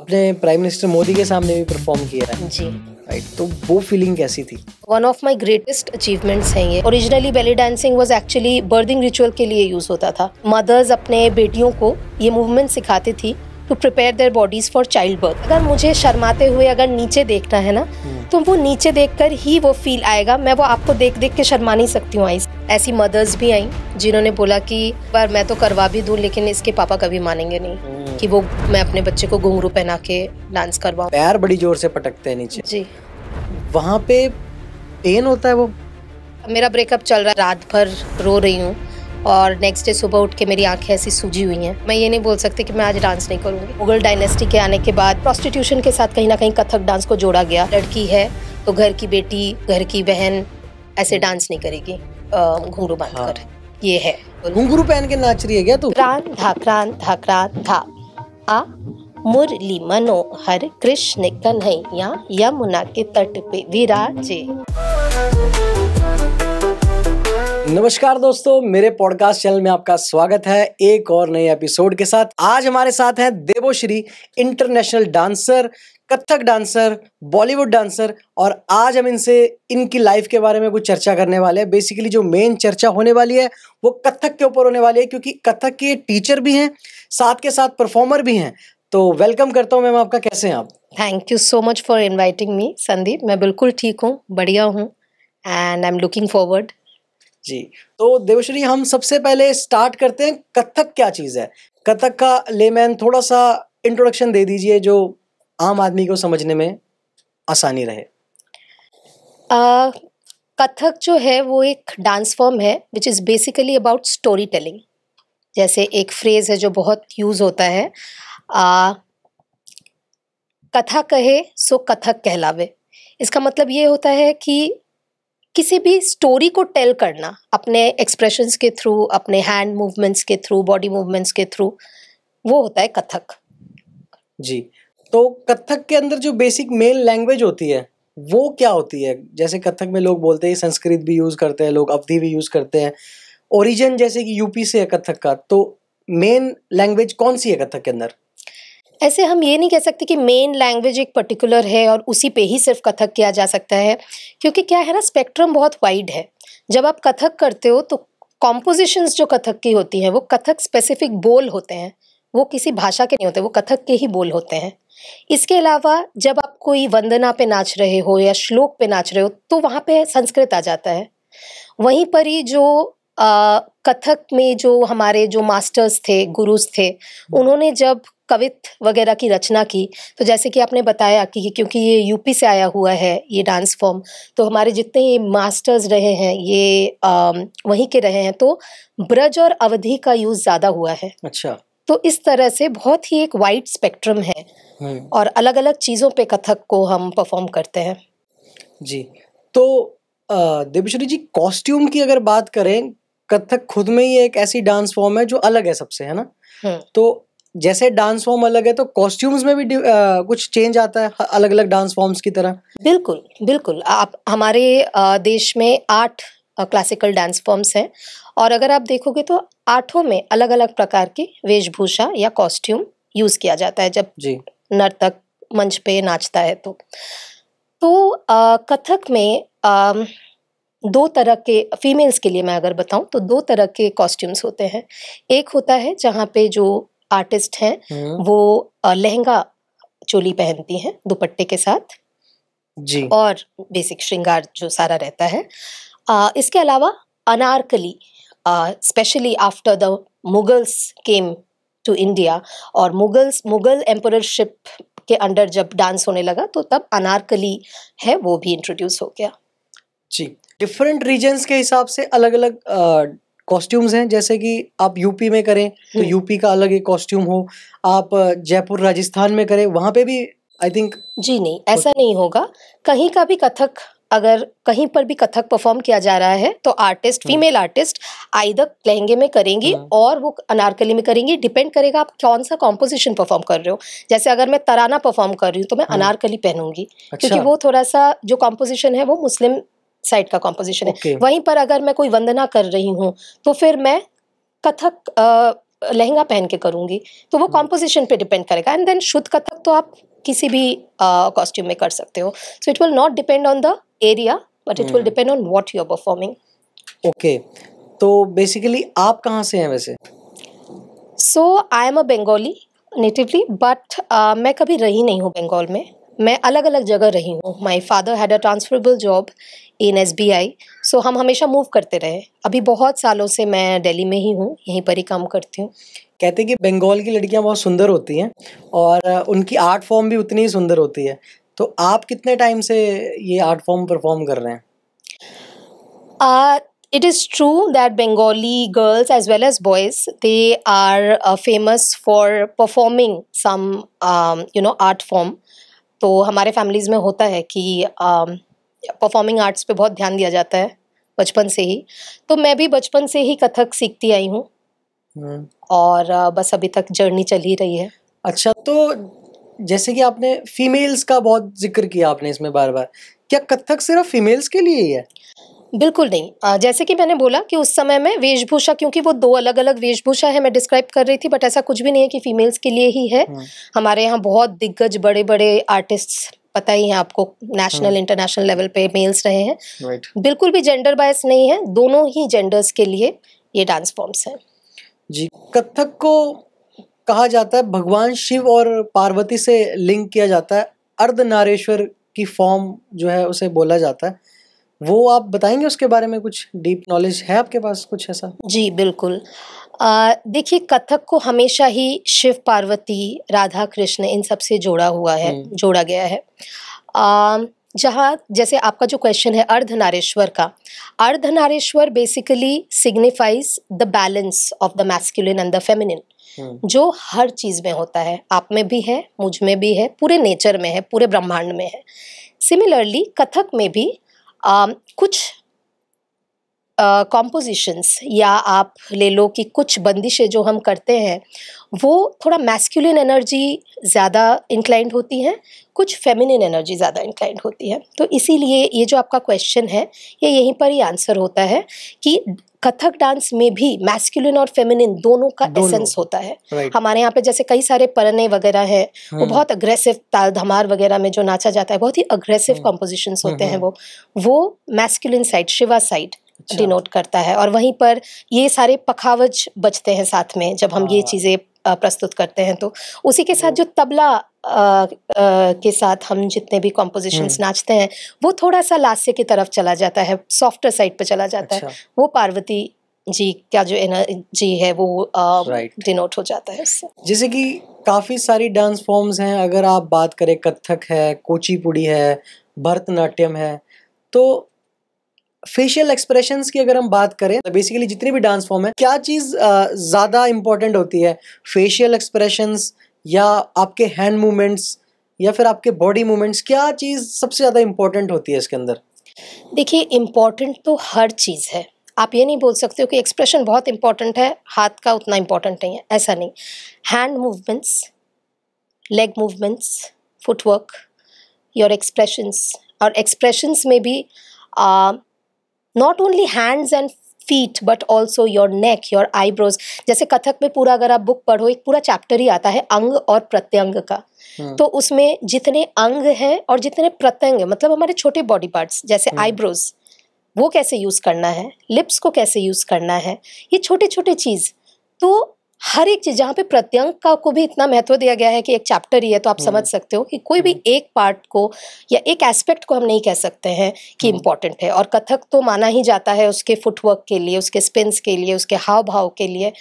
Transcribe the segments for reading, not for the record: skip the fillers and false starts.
आपने prime minister Modi के सामने भी परफॉर्म किया है जी। राइट, तो वो फीलिंग कैसी थी? One of my greatest achievements हैं ये। Originally belly dancing was actually berthing ritual के लिए यूज होता था। मदर्स अपने बेटियों को ये मूवमेंट सिखाती थी to prepare their bodies for childbirth. अगर मुझे शर्माते हुए अगर नीचे देखना है ना, तो वो नीचे देखकर ही वो फील आएगा। मैं वो आपको देख देख के शर्मा नहीं सकती हूँ। ऐसी मदर्स भी आई जिन्होंने बोला कि पर मैं तो करवा भी दूं, लेकिन इसके पापा कभी मानेंगे नहीं कि वो मैं अपने बच्चे को घुंघरू पहना के डांस करवाऊं। पैर बड़ी जोर से पटकते हैं नीचे जी। वहाँ पे पेन होता है? वो मेरा ब्रेकअप चल रहा है, रात भर रो रही हूँ और नेक्स्ट डे सुबह उठ के मेरी आंखें ऐसी सूजी हुई हैं। मैं ये नहीं बोल सकती कि मैं आज डांस नहीं करूँगी। मुगल डायनेस्टी के आने के बाद प्रोस्टिट्यूशन के साथ कहीं ना कहीं कथक डांस को जोड़ा गया। लड़की है तो घर की बेटी, घर की बहन ऐसे डांस नहीं करेगी घुंघरू बांधकर। ये है। घुंघरू पहन के नाच रही है क्या तू? क्रांत था आ मुरली मनोहर कृष्ण कन्हैया यमुना के तट पे विराजे। नमस्कार दोस्तों, मेरे पॉडकास्ट चैनल में आपका स्वागत है एक और नए एपिसोड के साथ। आज हमारे साथ हैं Devoshree, international dancer, Kathak dancer, Bollywood dancer, और आज हम इनसे इनकी लाइफ के बारे में कुछ चर्चा करने वाले हैं। बेसिकली जो मेन चर्चा होने वाली है वो कथक के ऊपर होने वाली है, क्योंकि कथक के टीचर भी हैं, साथ के साथ परफॉर्मर भी हैं। तो वेलकम करता हूँ मैम आपका। कैसे हैं आप? Thank you so much for inviting me Sandeep. मैं बिल्कुल ठीक हूँ, बढ़िया हूँ and I am looking forward. जी, तो देवश्री, हम सबसे पहले स्टार्ट करते हैं। कथक क्या चीज़ है? कथक का लेमैन थोड़ा सा इंट्रोडक्शन दे दीजिए जो आम आदमी को समझने में आसानी रहे। कथक जो है वो एक डांस फॉर्म है which is basically about story telling. जैसे एक फ्रेज है जो बहुत यूज होता है, कथा कहे सो कथक कहलावे। इसका मतलब ये होता है कि किसी भी स्टोरी को टेल करना अपने एक्सप्रेशंस के थ्रू, अपने हैंड मूवमेंट्स के थ्रू, बॉडी मूवमेंट्स के थ्रू, वो होता है कथक। जी, तो कथक के अंदर जो बेसिक मेन लैंग्वेज होती है वो क्या होती है? जैसे कथक में लोग बोलते हैं संस्कृत भी यूज करते हैं लोग, अवधी भी यूज करते हैं। ओरिजिन जैसे कि यूपी से है कथक का, तो मेन लैंग्वेज कौन सी है कथक के अंदर? ऐसे हम ये नहीं कह सकते कि मेन लैंग्वेज एक पर्टिकुलर है और उसी पे ही सिर्फ कथक किया जा सकता है, क्योंकि क्या है ना, स्पेक्ट्रम बहुत वाइड है। जब आप कथक करते हो तो कॉम्पोजिशंस जो कथक की होती हैं वो कथक स्पेसिफिक बोल होते हैं, वो किसी भाषा के नहीं होते, वो कथक के ही बोल होते हैं। इसके अलावा जब आप कोई वंदना पे नाच रहे हो या श्लोक पे नाच रहे हो तो वहाँ पे संस्कृत आ जाता है। वहीं पर ही जो कथक में जो हमारे जो मास्टर्स थे, गुरुज थे, उन्होंने जब कवित वगैरह की रचना की, तो जैसे कि आपने बताया कि क्योंकि ये यूपी से आया हुआ है ये डांस फॉर्म, तो हमारे जितने ये मास्टर्स रहे हैं ये वहीं के रहे हैं, तो ब्रज और अवधी का यूज ज़्यादा हुआ है। अच्छा। तो इस तरह से बहुत ही एक वाइड स्पेक्ट्रम है और अलग अलग चीज़ों पे कथक को हम परफॉर्म करते हैं। जी, तो देवश्री जी, कॉस्ट्यूम की अगर बात करें, कथक खुद में ही एक ऐसी डांस फॉर्म है जो अलग है सबसे, है ना? तो जैसे डांस फॉर्म अलग है तो कॉस्ट्यूम्स में भी कुछ चेंज आता है अलग अलग डांस फॉर्म्स की तरह? बिल्कुल बिल्कुल। आप हमारे देश में 8 क्लासिकल डांस फॉर्म्स हैं और अगर आप देखोगे तो 8 में अलग अलग प्रकार की वेशभूषा या कॉस्ट्यूम यूज किया जाता है जब जी नर्तक मंच पे नाचता है। तो कथक में 2 तरह के, फीमेल्स के लिए मैं अगर बताऊं तो 2 तरह के कॉस्ट्यूम्स होते हैं। एक होता है जहाँ पे जो आर्टिस्ट हैं वो लहंगा चोली पहनती हैं दुपट्टे के साथ जी, और बेसिक श्रृंगार जो सारा रहता है। इसके अलावा Anarkali, specially after the Mughals came to India और मुगल एम्पररशिप के अंडर जब डांस होने लगा तो तब अनारकली है वो भी इंट्रोड्यूस हो गया। जी, डिफरेंट रीजन्स के हिसाब से अलग अलग कॉस्ट्यूम्स हैं। जैसे कि आप यूपी में करें तो यूपी का अलग एक कॉस्ट्यूम हो, आप जयपुर राजस्थान में करें वहाँ पे भी आई थिंक। जी नहीं, ऐसा नहीं होगा। कहीं का भी कथक, अगर कहीं पर भी कथक परफॉर्म किया जा रहा है तो आर्टिस्ट, फीमेल आर्टिस्ट आइदर लहंगे में करेंगी और वो अनारकली में करेंगी। डिपेंड करेगा आप कौन सा कॉम्पोजिशन परफॉर्म कर रहे हो। जैसे अगर मैं तराना परफॉर्म कर रही हूँ तो मैं अनारकली पहनूंगी, क्योंकि वो थोड़ा सा जो कॉम्पोजिशन है वो मुस्लिम साइड का कॉम्पोजिशन है। वहीं पर अगर मैं कोई वंदना कर रही हूँ तो फिर मैं कथक लहंगा पहन के करूँगी, तो वो कॉम्पोजिशन पे डिपेंड करेगा। एंड देन शुद्ध कथक तो आप किसी भी कॉस्ट्यूम में कर सकते हो। So it will not depend on the area, but it will depend on what you are performing. Okay, तो बेसिकली आप कहाँ से हैं वैसे? So I am a Bengali natively, but मैं कभी रही नहीं हूँ बंगाल में। मैं अलग अलग जगह रही हूँ। My father had a transferable job in SBI, सो हम हमेशा मूव करते रहे। अभी बहुत सालों से मैं दिल्ली में ही हूँ, यहीं पर ही काम करती हूँ। कहते हैं कि बंगाल की लड़कियां बहुत सुंदर होती हैं और उनकी आर्ट फॉर्म भी उतनी ही सुंदर होती है। तो आप कितने टाइम से ये आर्ट फॉर्म परफॉर्म कर रहे हैं? It is true that Bengali girls as well as boys, they are famous for performing some art form. तो हमारे फैमिलीज में होता है कि परफॉर्मिंग आर्ट्स पे बहुत ध्यान दिया जाता है बचपन से ही। तो मैं भी बचपन से ही कथक सीखती आई हूँ और बस अभी तक जर्नी चल ही रही है। अच्छा, तो जैसे कि आपने फीमेल्स का बहुत जिक्र किया आपने इसमें बार बार, क्या कथक सिर्फ फीमेल्स के लिए ही है? बिल्कुल नहीं। जैसे कि मैंने बोला कि उस समय में वेशभूषा, क्योंकि वो 2 अलग अलग वेशभूषा है, मैं डिस्क्राइब कर रही थी, बट ऐसा कुछ भी नहीं है कि फीमेल्स के लिए ही है। हमारे यहाँ बहुत दिग्गज बड़े बड़े आर्टिस्ट, पता ही है आपको, नेशनल इंटरनेशनल लेवल पे मेल्स रहे हैं। राइट। बिल्कुल भी जेंडर बायस नहीं है, दोनों ही जेंडर्स के लिए ये डांस फॉर्म्स हैं। जी, कथक को कहा जाता है भगवान शिव और पार्वती से लिंक किया जाता है, अर्धनारीश्वर की फॉर्म जो है उसे बोला जाता है। वो आप बताएंगे उसके बारे में? कुछ डीप नॉलेज है आपके पास कुछ ऐसा? जी बिल्कुल। देखिए, कथक को हमेशा ही शिव पार्वती, राधा कृष्ण, इन सब से जोड़ा हुआ है, जोड़ा गया है। जहाँ जैसे आपका जो क्वेश्चन है अर्धनारीश्वर का, Ardhanarishvara basically signifies the balance of the masculine and the feminine, जो हर चीज में होता है। आप में भी है, मुझ में भी है, पूरे नेचर में है, पूरे ब्रह्मांड में है। सिमिलरली कथक में भी कुछ कॉम्पोजिशंस या आप ले लो कि कुछ बंदिशें जो हम करते हैं वो थोड़ा मैस्कुलिन एनर्जी ज़्यादा इंक्लाइंड होती हैं, कुछ फेमिनिन एनर्जी ज़्यादा इंक्लाइंड होती है। तो इसीलिए ये जो आपका क्वेश्चन है ये यहीं पर ही आंसर होता है कि कथक डांस में भी मैस्कुलिन और फेमिनिन दोनों का एसेंस होता है। हमारे यहाँ पे जैसे कई सारे परने वगैरह हैं, वो बहुत अग्रेसिव, ताल धमार वगैरह में जो नाचा जाता है बहुत ही अग्रेसिव कॉम्पोजिशंस होते हैं, वो masculine side, Shiva side denote करता है। और वहीं पर ये सारे पखावज बजते हैं साथ में जब हम ये चीज़ें प्रस्तुत करते हैं। तो उसी के साथ जो तबला के साथ हम जितने भी कॉम्पोजिशंस नाचते हैं वो थोड़ा सा लास्य की तरफ चला जाता है, सॉफ्टर साइड पे चला जाता है। वो पार्वती जी का जो एनर्जी है वो डिनोट हो जाता है उससे। जैसे कि काफ़ी सारी डांस फॉर्म्स हैं, अगर आप बात करें कथक है, कुचिपुड़ी है, भरतनाट्यम है, तो फेशियल एक्सप्रेशंस की अगर हम बात करें तो बेसिकली जितनी भी डांस फॉर्म है, क्या चीज़ ज़्यादा इम्पोर्टेंट होती है? फेशियल एक्सप्रेशंस या आपके हैंड मूवमेंट्स या फिर आपके बॉडी मूवमेंट्स? क्या चीज़ सबसे ज़्यादा इम्पोर्टेंट होती है इसके अंदर? देखिए, इम्पोर्टेंट तो हर चीज़ है। आप ये नहीं बोल सकते हो कि एक्सप्रेशन बहुत इम्पोर्टेंट है, हाथ का उतना इम्पोर्टेंट नहीं है, ऐसा नहीं। Hand movements, leg movements, footwork, your expressions, और एक्सप्रेशंस में भी not only hands and feet but also your neck, your eyebrows. जैसे कथक में पूरा अगर आप बुक पढ़ो, एक पूरा चैप्टर ही आता है अंग और प्रत्यंग का। तो उसमें जितने अंग हैं और जितने प्रत्यंग, मतलब हमारे छोटे बॉडी पार्ट्स, जैसे आईब्रोज वो कैसे यूज करना है, लिप्स को कैसे यूज करना है, ये छोटे छोटे चीज। तो हर एक चीज, जहाँ पे प्रत्यंग का को भी इतना महत्व दिया गया है कि एक चैप्टर ही है, तो आप समझ सकते हो कि कोई भी एक पार्ट को या एक एस्पेक्ट को हम नहीं कह सकते हैं कि इम्पोर्टेंट है। और कथक तो माना ही जाता है उसके फुटवर्क के लिए, उसके स्पिन्स के लिए, उसके हाव भाव के लिए।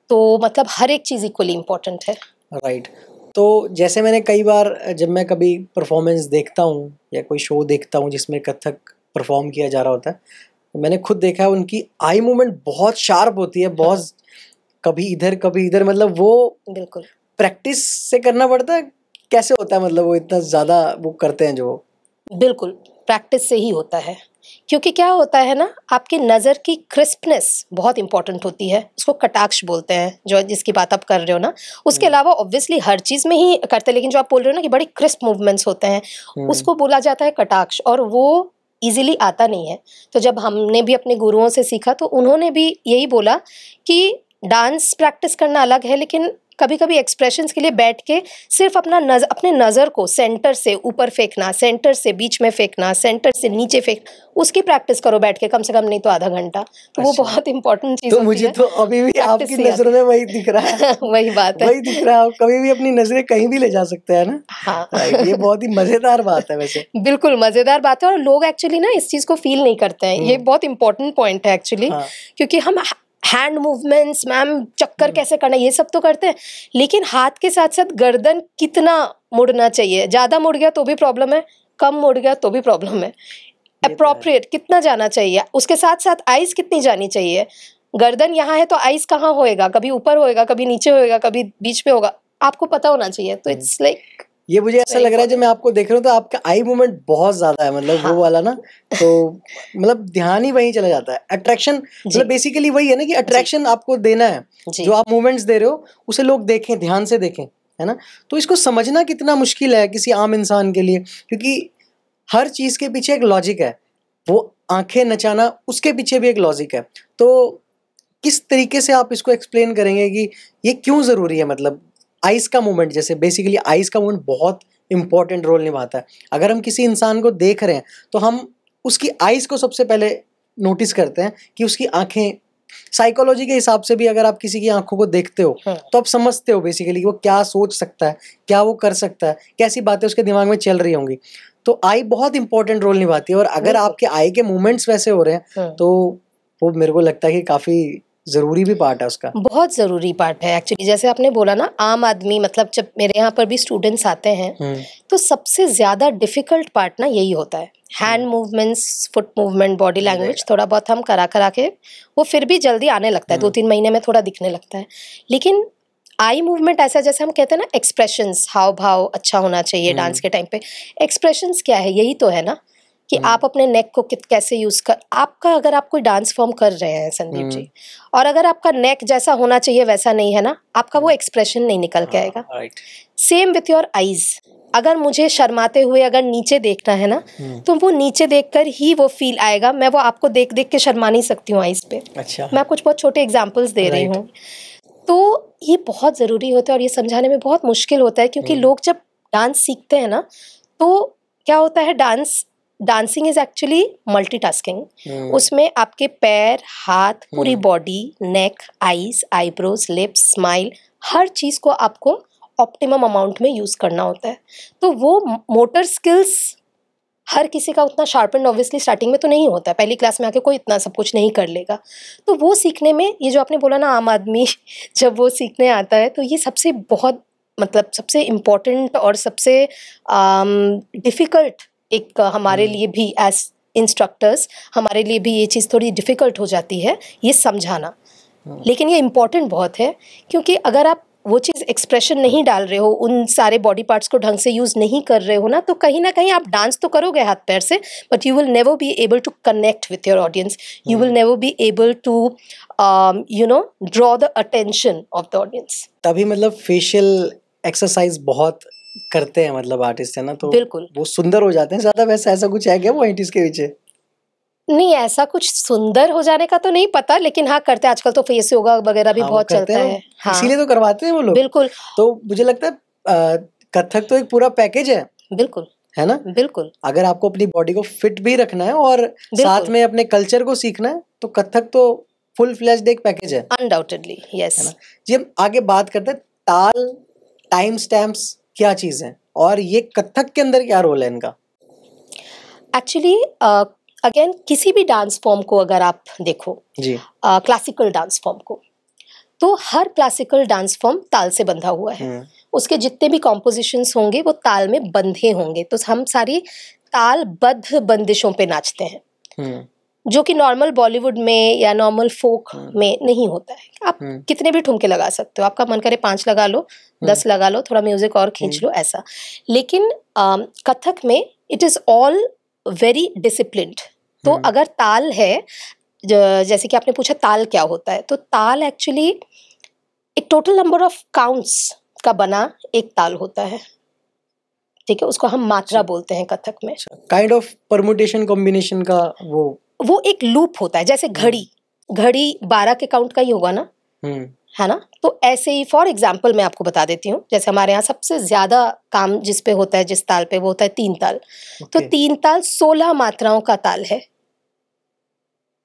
तो मतलब हर एक चीज इक्वली इम्पोर्टेंट है। राइट। तो जैसे मैंने कई बार जब मैं कभी परफॉर्मेंस देखता हूँ या कोई शो देखता हूँ जिसमें कथक परफॉर्म किया जा रहा होता है, तो मैंने खुद देखा है उनकी आई मूवमेंट बहुत शार्प होती है, बहुत कभी इधर कभी इधर, मतलब वो बिल्कुल प्रैक्टिस से करना पड़ता है। कैसे होता है, मतलब वो इतना ज़्यादा वो करते हैं जो? बिल्कुल प्रैक्टिस से ही होता है, क्योंकि क्या होता है ना, आपकी नज़र की क्रिस्पनेस बहुत इंपॉर्टेंट होती है। उसको कटाक्ष बोलते हैं, जो जिसकी बात आप कर रहे हो ना। उसके अलावा ऑब्वियसली हर चीज़ में ही करते हैं, लेकिन जो आप बोल रहे हो ना कि बड़ी क्रिस्प मूवमेंट्स होते हैं, उसको बोला जाता है कटाक्ष, और वो इजीली आता नहीं है। तो जब हमने भी अपने गुरुओं से सीखा तो उन्होंने भी यही बोला कि डांस प्रैक्टिस करना अलग है, लेकिन कभी कभी एक्सप्रेशंस के लिए बैठ के सिर्फ अपने नज़र को सेंटर से ऊपर फेंकना, सेंटर से बीच में फेंकना, सेंटर से नीचे फेंकना, उसकी प्रैक्टिस करो बैठ के, कम से कम नहीं तो आधा घंटा। तो वो अच्छा। बहुत इंपॉर्टेंट चीज़ तो होती मुझे है। तो अभी भी प्रैक्टिस आपकी से नजरों में वही दिख रहा है। वही बात है। वही दिख रहा है, आप कभी भी अपनी नजरें कहीं भी ले जा सकते हैं ना। हाँ। राइट, ये बहुत ही मजेदार बात है वैसे। बिल्कुल मजेदार बात है, और लोग एक्चुअली ना इस चीज को फील नहीं करते हैं। ये बहुत इंपॉर्टेंट पॉइंट है एक्चुअली। हाँ। क्योंकि हम हैंड मूवमेंट्स, मैम चक्कर कैसे करना, ये सब तो करते हैं, लेकिन हाथ के साथ साथ गर्दन कितना मुड़ना चाहिए, ज्यादा मुड़ गया तो भी प्रॉब्लम है, कम मुड़ गया तो भी प्रॉब्लम है। अप्रोप्रिएट कितना जाना चाहिए, उसके साथ साथ आइज कितनी जानी चाहिए। गर्दन यहाँ है तो आइज कहाँ होएगा, कभी ऊपर होएगा, कभी नीचे होएगा, कभी बीच में होगा, आपको पता होना चाहिए। तो इट्स लाइक, ये मुझे ऐसा लग रहा है जब मैं आपको देख रहा हूँ तो आपका आई मूवमेंट बहुत ज्यादा है, मतलब हाँ। वो वाला ना, तो मतलब ध्यान ही वहीं चला जाता है। अट्रैक्शन मतलब बेसिकली वही है ना कि अट्रैक्शन आपको देना है, जो आप मूवमेंट्स दे रहे हो उसे लोग देखें, ध्यान से देखें, है ना। तो इसको समझना कितना मुश्किल है किसी आम इंसान के लिए, क्योंकि हर चीज के पीछे एक लॉजिक है। वो आंखें नचाना, उसके पीछे भी एक लॉजिक है। तो किस तरीके से आप इसको एक्सप्लेन करेंगे कि ये क्यों जरूरी है। मतलब आइज का मूवमेंट, जैसे बेसिकली आइज का मूवमेंट बहुत इंपॉर्टेंट रोल निभाता है। अगर हम किसी इंसान को देख रहे हैं तो हम उसकी आइज को सबसे पहले नोटिस करते हैं कि उसकी आंखें, साइकोलॉजी के हिसाब से भी अगर आप किसी की आंखों को देखते हो तो आप समझते हो बेसिकली कि वो क्या सोच सकता है, क्या वो कर सकता है, कैसी बातें उसके दिमाग में चल रही होंगी। तो आई बहुत इंपॉर्टेंट रोल निभाती है, और अगर आपके आई के मूवमेंट्स वैसे हो रहे हैं तो वो मेरे को लगता है कि काफी जरूरी भी पार्ट है उसका। बहुत जरूरी पार्ट है एक्चुअली। जैसे आपने बोला ना, आम आदमी, मतलब जब मेरे यहाँ पर भी स्टूडेंट्स आते हैं तो सबसे ज्यादा डिफिकल्ट पार्ट ना यही होता है। Hand movements, foot movement, body language थोड़ा बहुत हम करा के वो फिर भी जल्दी आने लगता है, 2-3 महीने में थोड़ा दिखने लगता है। लेकिन आई मूवमेंट ऐसा, जैसे हम कहते हैं ना, एक्सप्रेशंस, हाव भाव अच्छा होना चाहिए डांस के टाइम पे। एक्सप्रेशंस क्या है, यही तो है ना कि आप अपने नेक को कैसे यूज कर, आपका अगर आप कोई डांस फॉर्म कर रहे हैं संदीप जी, और अगर आपका नेक जैसा होना चाहिए वैसा नहीं है ना, आपका वो एक्सप्रेशन नहीं निकल के आएगा। Same with your eyes. अगर मुझे शर्माते हुए अगर नीचे देखना है ना, तो वो नीचे देखकर ही वो फील आएगा। मैं वो आपको देख देख के शर्मा नहीं सकती हूँ आईज पे। अच्छा। मैं कुछ बहुत छोटे एग्जाम्पल्स दे रही हूँ। तो ये बहुत ज़रूरी होता है, और ये समझाने में बहुत मुश्किल होता है, क्योंकि लोग जब डांस सीखते हैं ना, तो क्या होता है, डांसिंग इज एक्चुअली मल्टीटास्किंग। उसमें आपके पैर, हाथ, पूरी बॉडी, नेक, आईज, आईब्रोज, लिप्स, स्माइल, हर चीज़ को आपको ऑप्टिमम अमाउंट में यूज़ करना होता है। तो वो मोटर स्किल्स हर किसी का उतना शार्पन ऑब्वियसली स्टार्टिंग में तो नहीं होता है। पहली क्लास में आके कोई इतना सब कुछ नहीं कर लेगा। तो वो सीखने में, ये जो आपने बोला ना, आम आदमी जब वो सीखने आता है तो ये सबसे बहुत, मतलब सबसे इम्पोर्टेंट और सबसे डिफ़िकल्ट एक हमारे लिए भी एज इंस्ट्रक्टर्स, हमारे लिए भी ये चीज़ थोड़ी डिफ़िकल्ट हो जाती है ये समझाना। लेकिन ये इम्पोर्टेंट बहुत है, क्योंकि अगर आप वो चीज़ एक्सप्रेशन नहीं डाल रहे हो, उन सारे बॉडी पार्ट्स को ढंग से यूज़ नहीं कर रहे हो ना, तो कहीं ना कहीं आप डांस तो करोगे हाथ पैर से, but you will never be able to connect with your audience. You will never be able to draw the attention of the audience. तभी मतलब फेशियल एक्सरसाइज बहुत करते हैं मतलब आर्टिस्ट, है ना, तो बिल्कुल वो सुंदर हो जाते हैं ज्यादा। वैसे ऐसा कुछ है क्या पॉइंट इसके पीछे? नहीं, ऐसा कुछ सुंदर हो जाने का तो नहीं पता, लेकिन हाँ करते हैं आजकल तो फेस योगा वगैरह भी बहुत चलता है। हाँ, इसीलिए तो करवाते हैं वो लोग। बिल्कुल। तो मुझे लगता है कथक तो एक पूरा पैकेज है। बिल्कुल, है ना। बिल्कुल। अगर आपको अपनी बॉडी को फिट भी रखना है और साथ में अपने कल्चर को सीखना है, तो कथक तो फुल फ्लेज्ड एक पैकेज है। Undoubtedly, yes. है ना। जी, हम आगे बात करते हैं ताल, टाइम स्टैम्प्स क्या चीज है, और ये कथक के अंदर क्या रोल है इनका? एक्चुअली अगेन, किसी भी डांस फॉर्म को अगर आप देखो जी, क्लासिकल डांस फॉर्म को, तो हर क्लासिकल डांस फॉर्म ताल से बंधा हुआ है। उसके जितने भी कॉम्पोजिशंस होंगे वो ताल में बंधे होंगे। तो हम सारी तालबद्ध बंदिशों पे नाचते हैं, जो कि नॉर्मल बॉलीवुड में या नॉर्मल फोक में नहीं होता है। आप कितने भी ठुमके लगा सकते हो, आपका मन करे 5 लगा लो, 10 लगा लो, थोड़ा म्यूजिक और खींच लो, ऐसा। लेकिन कथक में it is all very disciplined. तो अगर ताल है, जैसे कि आपने पूछा ताल क्या होता है, तो ताल एक्चुअली एक टोटल नंबर ऑफ काउंट्स का बना एक ताल होता है। ठीक है, उसको हम मात्रा बोलते हैं कथक में। काइंड ऑफ परमुटेशन कॉम्बिनेशन का वो एक लूप होता है। जैसे घड़ी 12 के काउंट का ही होगा ना, है ना। तो ऐसे ही फॉर एग्जाम्पल मैं आपको बता देती हूँ, जैसे हमारे यहाँ सबसे ज्यादा काम जिस पे होता है, जिस ताल पे, वो होता है तीन ताल। तो तीन ताल 16 मात्राओं का ताल है,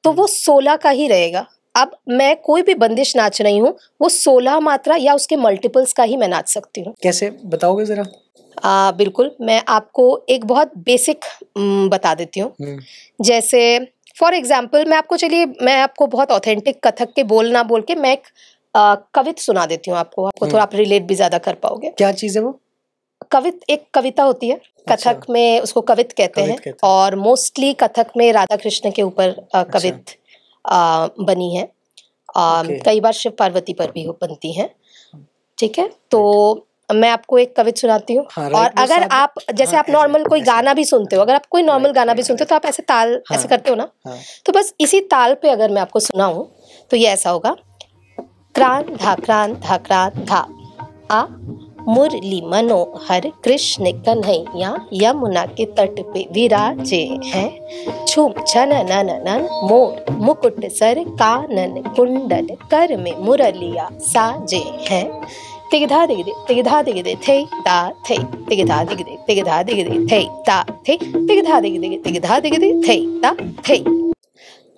तो वो 16 का ही रहेगा। अब मैं कोई भी बंदिश नाच रही हूँ, वो 16 मात्रा या उसके मल्टीपल्स का ही मैं नाच सकती हूँ। कैसे बताओगे जरा? बिल्कुल, मैं आपको एक बहुत बेसिक बता देती हूँ। जैसे फॉर एग्जाम्पल मैं आपको बहुत ऑथेंटिक कथक के बोल ना बोल के मैं एक कवित सुना देती हूँ आपको थोड़ा आप रिलेट भी ज्यादा कर पाओगे। क्या चीज है वो? कवित एक कविता होती है, अच्छा। कथक में उसको कवित कहते हैं, और मोस्टली कथक में राधा कृष्ण के ऊपर कवित बनी है। कई बार शिव पार्वती पर भी बनती है। ठीक है, तो मैं आपको एक कवित सुनाती हूँ। और अगर आप जैसे आप नॉर्मल कोई गाना भी सुनते हो, अगर आप कोई नॉर्मल गाना भी सुनते हो तो आप ऐसे ताल ऐसे करते हो ना, तो बस इसी ताल पे अगर मैं आपको सुनाऊं तो ये ऐसा होगा, क्रांत धा धा आ मुरली मनोहर कृष्ण कन्हैया यमुना के तट पे विराजे हैं, छुम छन नन नन मोर मुकुट सर कानन कुंडल कर में मुरलिया साजे हैं, तिगधा दिगदे थे ता थे, तिगधा दिगदे थे ता थे, तिगधा दिगदे थे ता थे।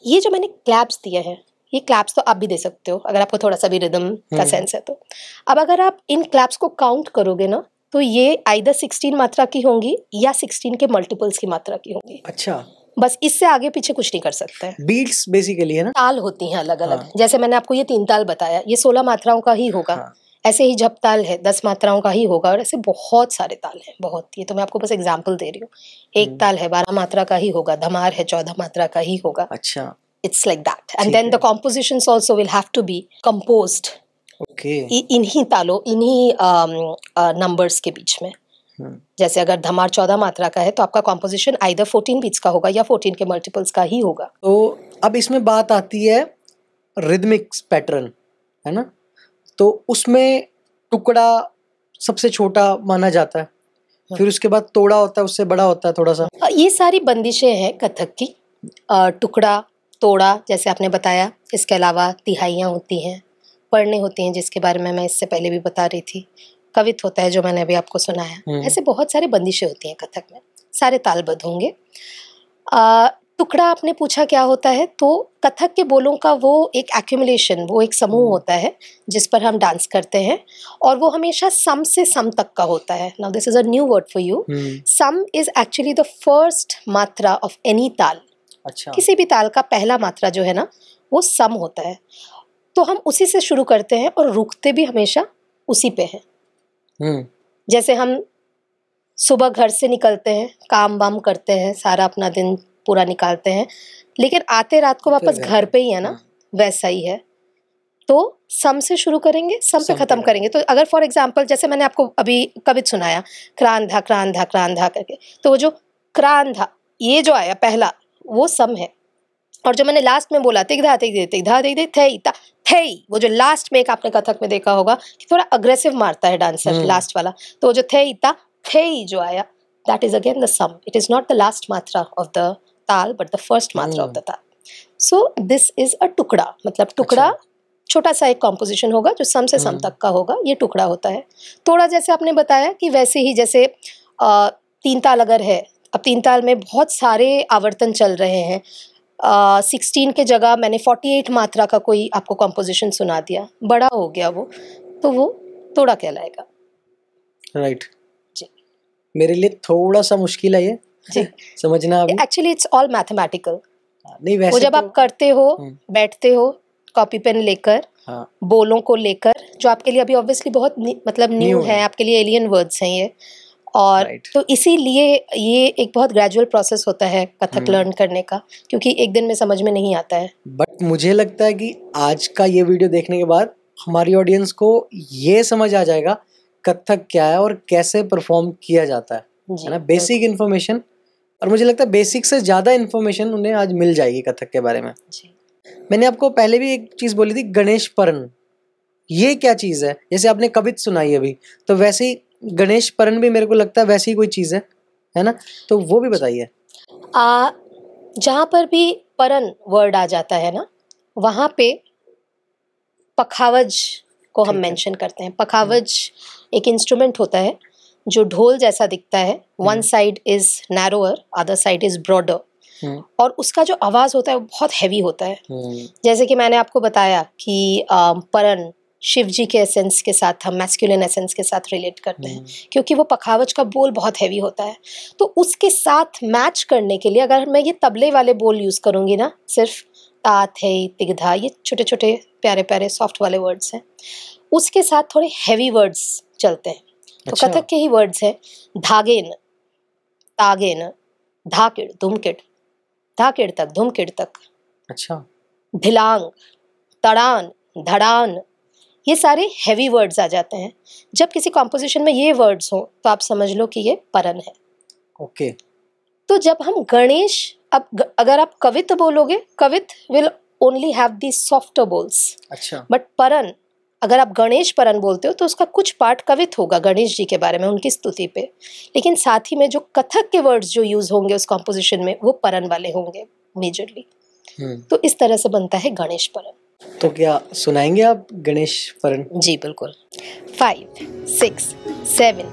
ये जो मैंने क्लैप्स दिए हैं, ये क्लैप्स तो आप भी दे सकते हो अगर आपको थोड़ा सा भी रिदम का सेंस है तो। अब अगर आप इन क्लैप्स को काउंट करोगे ना, तो ये आइदर 16 मात्रा की होंगी या 16 के मल्टीपल्स की मात्रा की होंगी। अच्छा, बस इससे आगे पीछे कुछ नहीं कर सकते हैं। बीट्स बेसिकली है ना, ताल होती हैं अलग अलग। जैसे मैंने आपको ये 3 ताल बताया, ये 16 मात्राओं का ही होगा। ऐसे ही जप ताल है 10 मात्राओं का ही होगा, और ऐसे बहुत सारे ताल हैं, बहुत। ये तो मैं आपको बस एग्जाम्पल दे रही हूँ। एक ताल है 12 मात्रा का ही होगा, धमार है 14 मात्रा का ही होगा। अच्छा, it's like that, and then the compositions also will have to be composed इन्हीं तालों, इन्हीं नंबर्स के बीच में। जैसे अगर धमार 14 मात्रा का है तो आपका कॉम्पोजिशन आइदर 14 बीट्स का होगा या 14 के मल्टीपल्स का ही होगा। तो अब इसमें बात आती है रिदमिक पैटर्न, है ना, तो उसमें टुकड़ा सबसे छोटा माना जाता है, फिर उसके बाद तोड़ा होता है, उससे बड़ा होता है थोड़ा सा। ये सारी बंदिशें हैं कथक की, टुकड़ा, तोड़ा जैसे आपने बताया, इसके अलावा तिहाइयाँ होती हैं, पढ़ने होती हैं जिसके बारे में मैं इससे पहले भी बता रही थी, कवित होता है जो मैंने अभी आपको सुनाया। ऐसे बहुत सारे बंदिशें होती हैं कथक में, सारे तालबद्ध होंगे। टुकड़ा आपने पूछा क्या होता है, तो कथक के बोलों का वो एक एक्यूमुलेशन, वो एक समूह होता है जिस पर हम डांस करते हैं, और वो हमेशा सम से सम तक का होता है। Now this is a new word for you. Some is actually the first मात्रा ऑफ एनी ताल। अच्छा। किसी भी ताल का पहला मात्रा जो है ना, वो सम होता है, तो हम उसी से शुरू करते हैं और रुकते भी हमेशा उसी पे हैं। जैसे हम सुबह घर से निकलते हैं, काम वाम करते हैं, सारा अपना दिन पूरा निकालते हैं, लेकिन आते रात को वापस घर पे ही है ना, वैसा ही है। तो सम से शुरू करेंगे, सम पे खत्म करेंगे। तो अगर फॉर एग्जाम्पल जैसे मैंने आपको अभी कवित सुनाया, क्रांधा करके, तो वो जो क्रांधा ये जो आया पहला, वो सम है। और जो मैंने लास्ट में बोला तिगधा दे थे, वो जो लास्ट में एक आपने कथक में देखा होगा कि थोड़ा अग्रेसिव मारता है डांसर लास्ट वाला, तो वो जो थे जो आया, that is again the sum. It is not the last matra of the ताल but the first matra of the ताल. So this is a टुकड़ा, मतलब टुकड़ा छोटा सा एक कॉम्पोजिशन होगा जो सम से सम तक का होगा, ये टुकड़ा होता है। तोड़ा जैसे आपने बताया कि वैसे ही जैसे 3 ताल अगर है, अब 3 ताल में बहुत सारे आवर्तन चल रहे हैं, 16 के जगह मैंने 48 मात्रा का कोई आपको कॉम्पोजिशन सुना दिया, बड़ा हो गया वो, तो वो तोड़ा कहलाएगा। राइट जी, मेरे लिए थोड़ा सा मुश्किल है ये जी समझना। अभी एक्चुअली इट्स ऑल मैथमेटिकल। नहीं वैसे वो जब आप करते हो, बैठते हो कॉपी पेन लेकर, बोलों को लेकर, जो आपके लिए अभी ऑब्वियसली बहुत मतलब न्यू है, आपके लिए एलियन वर्ड्स हैं ये, और तो इसीलिए ये एक बहुत ग्रेजुअल प्रोसेस होता है कथक लर्न करने का, क्योंकि एक दिन में समझ में नहीं आता है। बट मुझे लगता है कि आज का ये वीडियो देखने के बाद हमारी ऑडियंस को ये समझ आ जाएगा कथक क्या है और कैसे परफॉर्म किया जाता है ना, बेसिक इन्फॉर्मेशन। और मुझे लगता है बेसिक से ज़्यादा इन्फॉर्मेशन उन्हें आज मिल जाएगी कथक के बारे में जी। मैंने आपको पहले भी एक चीज़ बोली थी, गणेश परन, ये क्या चीज़ है? जैसे आपने कवित सुनाई अभी, तो वैसे ही गणेश परन भी मेरे को लगता है वैसी ही कोई चीज़ है ना, तो वो भी बताइए। जहाँ पर भी परन वर्ड आ जाता है ना, वहाँ पे पखावज को हम ठीक है। मेंशन करते हैं। पखावज एक इंस्ट्रूमेंट होता है जो ढोल जैसा दिखता है, one side is narrower, other side is broader, और उसका जो आवाज होता है वो बहुत हैवी होता है। जैसे कि मैंने आपको बताया कि परन शिव जी के एसेंस के साथ, हम मैस्कुलिन एसेंस के साथ रिलेट करते हैं, क्योंकि वो पखावज का बोल बहुत हैवी होता है। तो उसके साथ मैच करने के लिए अगर मैं ये तबले वाले बोल यूज करूंगी ना, सिर्फ ता थे तिगधा, ये छोटे छोटे प्यारे प्यारे सॉफ्ट वाले वर्ड्स हैं, उसके साथ थोड़े हैवी वर्ड्स चलते हैं। तो अच्छा। कथक के ही वर्ड्स हैं, धागेन, तागेन, धाकिड़ धुमकिड़, धाकिड़ तक धुमकिड़ तक, अच्छा। धिलांग, तड़ान, धड़ान, ये सारे हैवी वर्ड्स आ जाते हैं। जब किसी कॉम्पोजिशन में ये वर्ड्स हो तो आप समझ लो कि ये परन है। ओके। तो जब हम गणेश, अब अगर आप कवित बोलोगे, kavit will only have the softer bols. अच्छा। बट परन, अगर आप गणेश परन बोलते हो तो उसका कुछ पार्ट कवित होगा गणेश जी के बारे में, उनकी स्तुति पे, लेकिन साथ ही में जो कथक के वर्ड्स जो यूज होंगे उस कॉम्पोजिशन में वो परन वाले होंगे मेजरली। तो इस तरह से बनता है गणेश परन। तो क्या सुनाएंगे आप गणेश परन? जी बिल्कुल। 5, 6, 7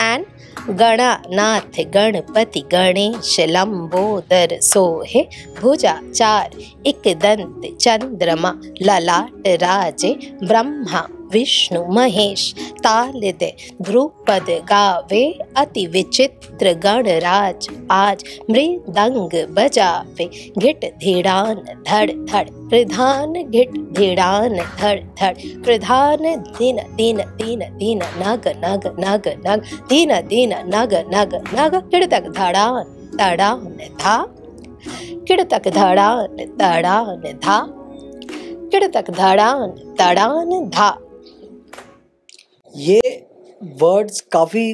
एंड गणानाथ गणपति गणेश लंबोदर सोहे, भुजा चार एक दंत चंद्रमा, ललाट राजे ब्रह्मा विष्णु महेश, ताल दे ध्रुपद गावे अति विचित्र गणराज, आज मृदंग बजावे घिट धीड़ान धड़ धड़, प्रधान घिट धीड़ान धड़ धड़, प्रधान दिन दिन दिन दिन नग नग नग नग, दिन दिन नग नग नग, किड़तक धड़ान तड़ान था, किड़तक धड़ान तड़ान था, किड़तक धड़ान तड़ान था। ये वर्ड्स काफी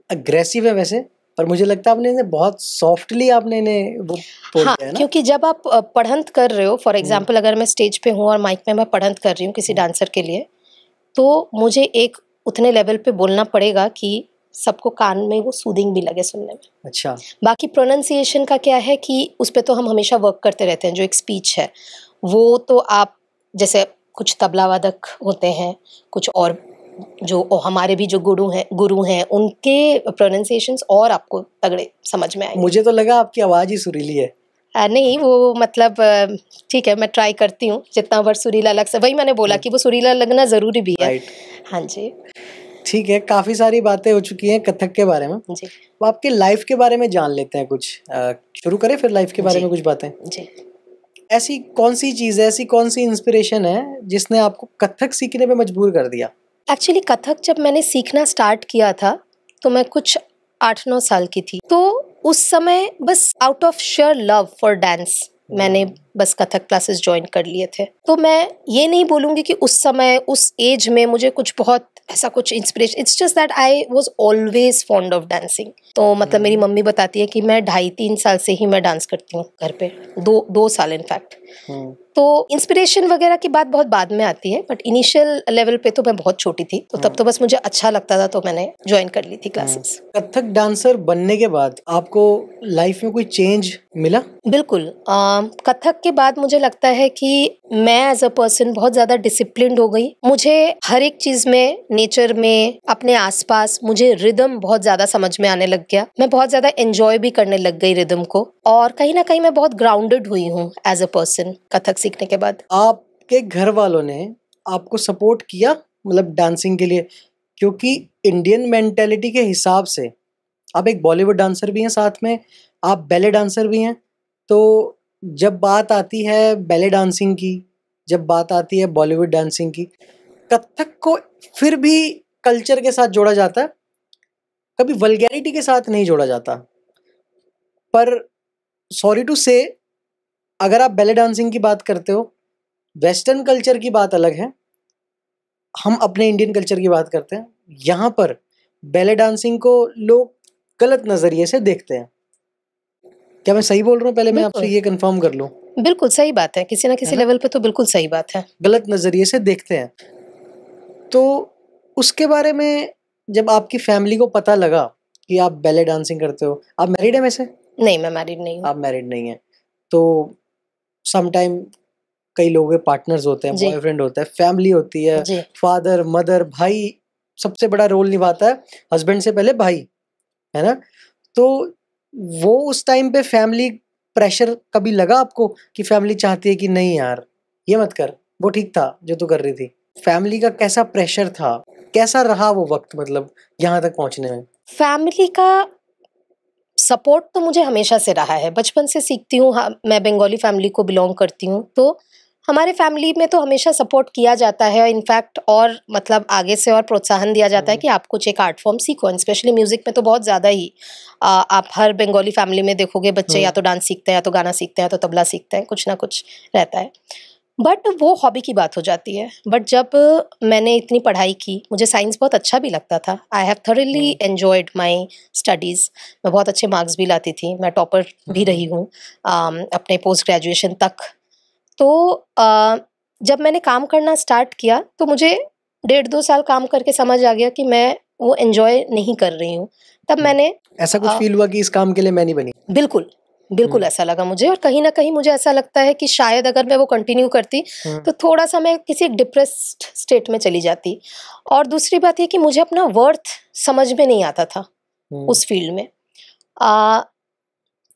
अग्रेसिव है वैसे, पर मुझे लगता है आपने इन्हें बहुत सॉफ्टली आपने इन्हें वो बोल हाँ, दिया है ना? क्योंकि जब आप पढ़ंत कर रहे हो, फॉर एग्जांपल अगर मैं स्टेज पे हूँ और माइक में मैं पढ़ंत कर रही हूँ किसी डांसर के लिए, तो मुझे एक उतने लेवल पे बोलना पड़ेगा कि सबको कान में वो सूदिंग भी लगे सुनने में। अच्छा। बाकी प्रोनाउंसिएशन का क्या है कि उस पे तो हम हमेशा वर्क करते रहते हैं। जो एक स्पीच है वो तो आप, जैसे कुछ तबला वादक होते हैं, कुछ और जो हमारे भी जो गुरु हैं उनके प्रोनाउंसिएशंस और आपको तगड़े समझ में आएंगे। मुझे तो लगा आपकी आवाज ही सुरीली है। नहीं, वो मतलब ठीक है, मैं ट्राई करती हूँ जितना बार सुरीला लग सके। वही मैंने बोला कि वो सुरीला लगना जरूरी भी है। राइट। हाँ जी। ठीक है, काफी सारी बातें हो चुकी हैं कथक के बारे में। जी तो आपके लाइफ के बारे में जान लेते हैं कुछ। शुरू करें फिर लाइफ के बारे में कुछ बातें। जी। ऐसी कौन सी चीज है, ऐसी कौन सी इंस्पिरेशन है जिसने आपको कथक सीखने पे मजबूर कर दिया? एक्चुअली कथक जब मैंने सीखना स्टार्ट किया था तो मैं कुछ 8-9 साल की थी। तो उस समय बस out of share love for dance मैंने बस कथक क्लासेस ज्वाइन कर लिए थे। तो मैं ये नहीं बोलूँगी कि उस समय उस एज में मुझे कुछ बहुत ऐसा कुछ inspiration, it's just that I was always fond of dancing. तो मतलब मेरी मम्मी बताती है कि मैं 2.5-3 साल से ही मैं डांस करती हूँ घर पे, 2 साल इनफैक्ट। तो इंस्पिरेशन वगैरह की बात बहुत बाद में आती है, बट इनिशियल लेवल पे तो मैं बहुत छोटी थी, तो तब तो बस मुझे अच्छा लगता था तो मैंने ज्वाइन कर ली थी क्लासेस। कथक डांसर बनने के बाद आपको लाइफ में कोई चेंज मिला? बिल्कुल। कथक के बाद मुझे लगता है कि मैं एज अ पर्सन बहुत ज्यादा डिसिप्लिन्ड हो गई। मुझे हर एक चीज में, नेचर में, अपने आसपास, मुझे रिदम बहुत ज्यादा समझ में आने लग गया। मैं बहुत ज्यादा एंजॉय भी करने लग गई रिदम को, और कहीं ना कहीं मैं बहुत ग्राउंडेड हुई हूँ एज अ पर्सन कथक सीखने के बाद। आपके घर वालों ने आपको सपोर्ट किया मतलब डांसिंग के लिए? क्योंकि इंडियन मेंटेलिटी के हिसाब से आप एक बॉलीवुड डांसर भी हैं, साथ में आप बैले डांसर भी हैं। तो जब बात आती है बैले डांसिंग की, जब बात आती है बॉलीवुड डांसिंग की, कथक को फिर भी कल्चर के साथ जोड़ा जाता है, कभी वल्गैरिटी के साथ नहीं जोड़ा जाता। पर सॉरी टू से, अगर आप बैले डांसिंग की बात करते हो, वेस्टर्न कल्चर की बात अलग है, हम अपने इंडियन कल्चर की बात करते हैं। यहाँ पर बैले डांसिंग को लोग गलत नजरिए से देखते हैं। क्या मैं सही बोल रहा हूँ? पहले मैं आपसे ये कंफर्म कर लूँ। बिल्कुल सही बात है, किसी ना किसी लेवल पे तो बिल्कुल सही बात है। गलत नजरिए से देखते हैं। तो उसके बारे में जब आपकी फैमिली को पता लगा कि आप बैले डांसिंग करते हो, आप मैरिड हैं वैसे? नहीं, मैं मैरिड नहीं हूँ। आप मैरिड नहीं हैं, तो सम टाइम कई लोगों के पार्टनर्स होते हैं, जी बॉयफ्रेंड होता है, फैमिली होती है, जी फादर मदर भाई, सबसे बड़ा रोल निभाता है हस्बैंड से पहले भाई, है ना? तो वो उस टाइम पे फैमिली प्रेशर कभी लगा आपको कि फैमिली चाहती है कि नहीं यार ये मत कर, वो ठीक था जो तू कर रही थी? फैमिली का कैसा प्रेशर था, कैसा रहा वो वक्त, मतलब यहाँ तक पहुंचने में? फैमिली का सपोर्ट तो मुझे हमेशा से रहा है, बचपन से सीखती हूँ। हाँ, मैं बंगाली फैमिली को बिलोंग करती हूँ, तो हमारे फैमिली में तो हमेशा सपोर्ट किया जाता है। इनफैक्ट और मतलब आगे से और प्रोत्साहन दिया जाता है कि आप कुछ एक आर्ट फॉर्म सीखो। स्पेशली म्यूजिक में तो बहुत ज़्यादा ही आप हर बंगाली फैमिली में देखोगे बच्चे या तो डांस सीखते हैं, या तो गाना सीखते हैं, या तो तबला सीखते हैं, कुछ ना कुछ रहता है। बट वो हॉबी की बात हो जाती है। बट जब मैंने इतनी पढ़ाई की, मुझे साइंस बहुत अच्छा भी लगता था। I have thoroughly enjoyed my studies. मैं बहुत अच्छे मार्क्स भी लाती थी, मैं टॉपर भी रही हूँ अपने पोस्ट ग्रेजुएशन तक। तो जब मैंने काम करना स्टार्ट किया तो मुझे 1.5-2 साल काम करके समझ आ गया कि मैं वो एन्जॉय नहीं कर रही हूँ। तब मैंने ऐसा कुछ फील हुआ कि इस काम के लिए मैं नहीं बनी? बिल्कुल, बिल्कुल ऐसा लगा मुझे। और कहीं न कहीं मुझे ऐसा लगता है कि शायद अगर मैं वो कंटिन्यू करती तो थोड़ा-सा मैं किसी एक डिप्रेस्ड स्टेट में चली जाती। और दूसरी बात ये कि मुझे अपना वर्थ समझ में नहीं आता था उस फील्ड में। अ,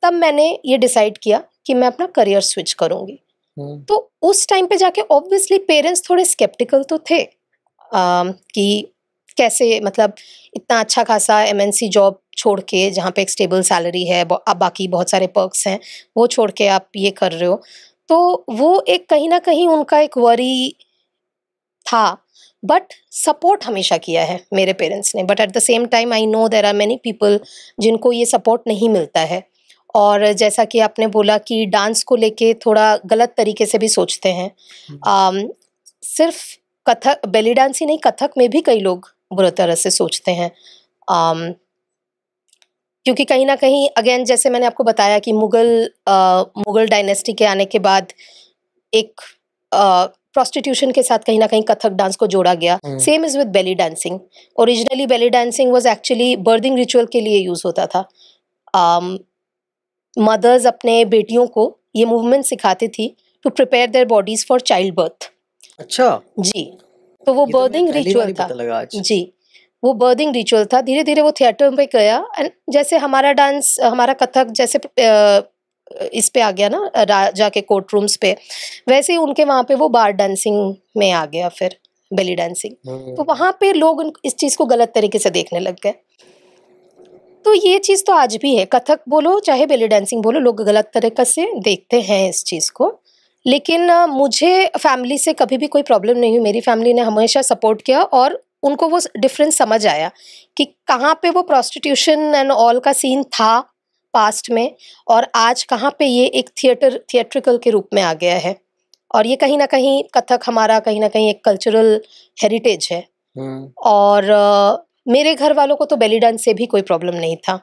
तब मैंने ये डिसाइड किया कि मैं अपना करियर स्विच करूँगी। तो उस टाइम पे जाके ऑब्वियसली पेरेंट्स थोड़े स्केप्टिकल तो थे कि कैसे, मतलब इतना अच्छा खासा एमएनसी जॉब छोड़ के जहाँ पे एक स्टेबल सैलरी है, अब बाकी बहुत सारे पर्क्स हैं, वो छोड़ के आप ये कर रहे हो। तो वो एक कहीं ना कहीं उनका एक वरी था। बट सपोर्ट हमेशा किया है मेरे पेरेंट्स ने। But at the same time I know there are many people जिनको ये सपोर्ट नहीं मिलता है। और जैसा कि आपने बोला कि डांस को लेके थोड़ा गलत तरीके से भी सोचते हैं। सिर्फ कथक बेली डांस ही नहीं, कथक में भी कई लोग बुरी तरह से सोचते हैं। अम, क्योंकि कहीं ना कहीं अगेन जैसे मैंने आपको बताया कि मुगल डायनेस्टी के आने के बाद एक प्रोस्टिट्यूशन के साथ कहीं ना कहीं कथक डांस को जोड़ा गया। Same is with belly dancing. Originally belly dancing was actually berthing ritual के लिए यूज होता था। मदर्स अपने बेटियों को ये मूवमेंट सिखाती थी to prepare their bodies for childbirth. अच्छा, जी, तो वो ये तो मुझे बर्थिंग पहली बार रिचुअल ही था। पता लगा आज। जी, वो बर्थिंग रिचुअल था। धीरे धीरे वो थिएटर में गया। एंड जैसे हमारा डांस, हमारा कथक जैसे इस पे आ गया ना राजा के कोर्ट रूम्स पे, वैसे ही उनके वहाँ पे वो बार डांसिंग में आ गया फिर बेली डांसिंग। तो वहाँ पे लोग इस चीज़ को गलत तरीके से देखने लग गए। तो ये चीज़ तो आज भी है, कथक बोलो चाहे बेली डांसिंग बोलो, लोग गलत तरीके से देखते हैं इस चीज़ को। लेकिन मुझे फैमिली से कभी भी कोई प्रॉब्लम नहीं हुई। मेरी फैमिली ने हमेशा सपोर्ट किया और उनको वो डिफरेंस समझ आया कि कहाँ पे वो प्रोस्टिट्यूशन एंड ऑल का सीन था पास्ट में, और आज कहाँ पे ये एक थिएट्रिकल के रूप में आ गया है। और ये कहीं ना कहीं कथक हमारा कहीं ना कहीं एक कल्चरल हेरिटेज है। और मेरे घर वालों को तो बेली डांस से भी कोई प्रॉब्लम नहीं था।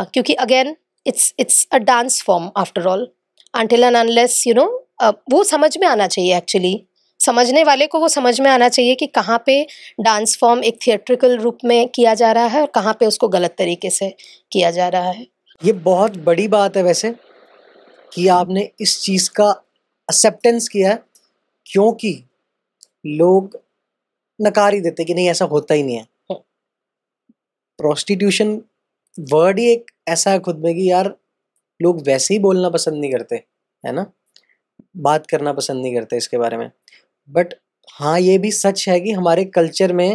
क्योंकि again it's a dance form after all, until and unless you know, वो समझ में आना चाहिए एक्चुअली। समझने वाले को वो समझ में आना चाहिए कि कहाँ पे डांस फॉर्म एक थिएट्रिकल रूप में किया जा रहा है और कहाँ पे उसको गलत तरीके से किया जा रहा है। ये बहुत बड़ी बात है वैसे कि आपने इस चीज़ का एक्सेप्टेंस किया है, क्योंकि लोग नकार ही देते कि नहीं ऐसा होता ही नहीं है। प्रोस्टिट्यूशन वर्ड ही एक ऐसा है खुद में कि यार लोग वैसे ही बोलना पसंद नहीं करते, है ना, बात करना पसंद नहीं करते इसके बारे में। बट हाँ, ये भी सच है कि हमारे कल्चर में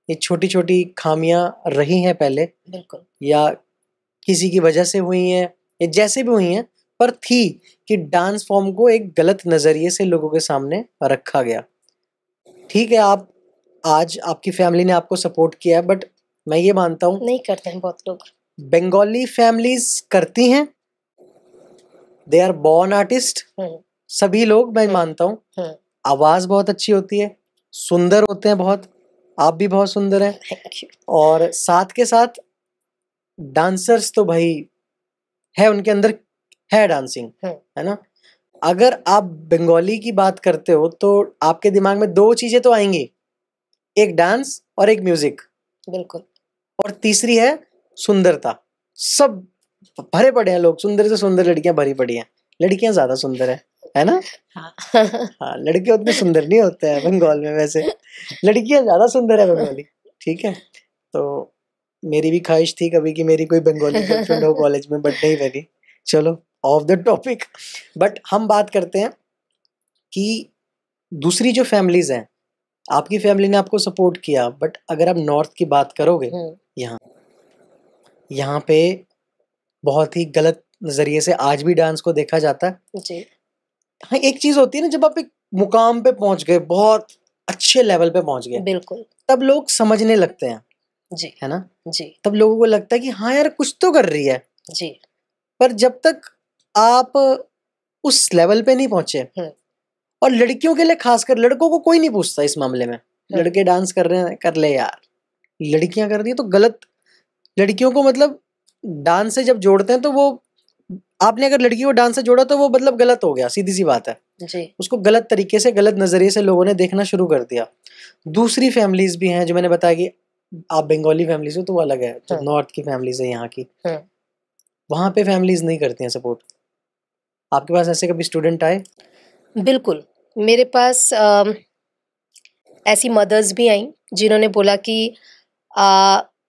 ये छोटी छोटी खामियां रही हैं पहले, बिल्कुल, या किसी की वजह से हुई हैं या जैसे भी हुई हैं, पर थी कि डांस फॉर्म को एक गलत नज़रिए से लोगों के सामने रखा गया। ठीक है, आप आज आपकी फैमिली ने आपको सपोर्ट किया है, बट मैं ये मानता हूँ नहीं करते हैं बहुत लोग। बंगाली फैमिलीज करती हैं, दे आर बॉर्न आर्टिस्ट। सभी लोग, मैं मानता हूँ आवाज़ बहुत अच्छी होती है, सुंदर होते हैं बहुत, आप भी बहुत सुंदर हैं, थैंक यू। और साथ के साथ डांसर्स तो भाई है उनके अंदर, है डांसिंग, है ना। अगर आप बंगाली की बात करते हो तो आपके दिमाग में दो चीजें तो आएंगी, एक डांस और एक म्यूजिक, बिल्कुल, और तीसरी है सुंदरता। सब भरे पड़े हैं लोग, सुंदर से सुंदर लड़कियां भरी पड़ी हैं, लड़कियां ज्यादा सुंदर है, है ना? हाँ हाँ, लड़के उतने सुंदर नहीं होते हैं बंगाल में वैसे, लड़कियां ज्यादा सुंदर है बंगाली। ठीक है, तो मेरी भी ख्वाहिश थी कभी कि मेरी कोई बंगाली गर्लफ्रेंड हो कॉलेज में, बट नहीं बनी। चलो ऑफ द टॉपिक। बट हम बात करते हैं कि दूसरी जो फैमिलीज हैं, आपकी फैमिली ने आपको सपोर्ट किया, बट अगर आप नॉर्थ की बात करोगे, यहाँ यहाँ पे बहुत ही गलत नजरिए से आज भी डांस को देखा जाता है जी। हाँ, एक चीज होती है ना, जब आप एक मुकाम पे पहुंच गए, बहुत अच्छे लेवल पे पहुंच गए, बिल्कुल। तब लोग समझने लगते हैं, जी। है ना? जी। तब लोगों को लगता है कि हाँ यार कुछ तो कर रही है। जी। पर जब तक आप उस लेवल पे नहीं पहुंचे, और लड़कियों के लिए खासकर, लड़कों को कोई नहीं पूछता इस मामले में, लड़के डांस कर रहे हैं कर ले यार, लड़कियां कर रही है तो गलत। लड़कियों को मतलब डांस से जब जोड़ते हैं तो वो, आपने अगर लड़की को डांस से जोड़ा तो वो मतलब गलत हो गया, सीधी सी बात है जी। उसको गलत तरीके से, गलत नजरिए से लोगों ने देखना शुरू कर दिया। दूसरी फैमिलीज भी हैं, जो मैंने बताया कि आप बंगाली फैमिलीज हो तो वो अलग है, जो नॉर्थ की फैमिलीज है यहाँ की, वहां पे फैमिलीज नहीं करती हैं सपोर्ट। आपके पास ऐसे कभी स्टूडेंट आए? बिल्कुल, मेरे पास ऐसी मदर्स भी आई जिन्होंने बोला कि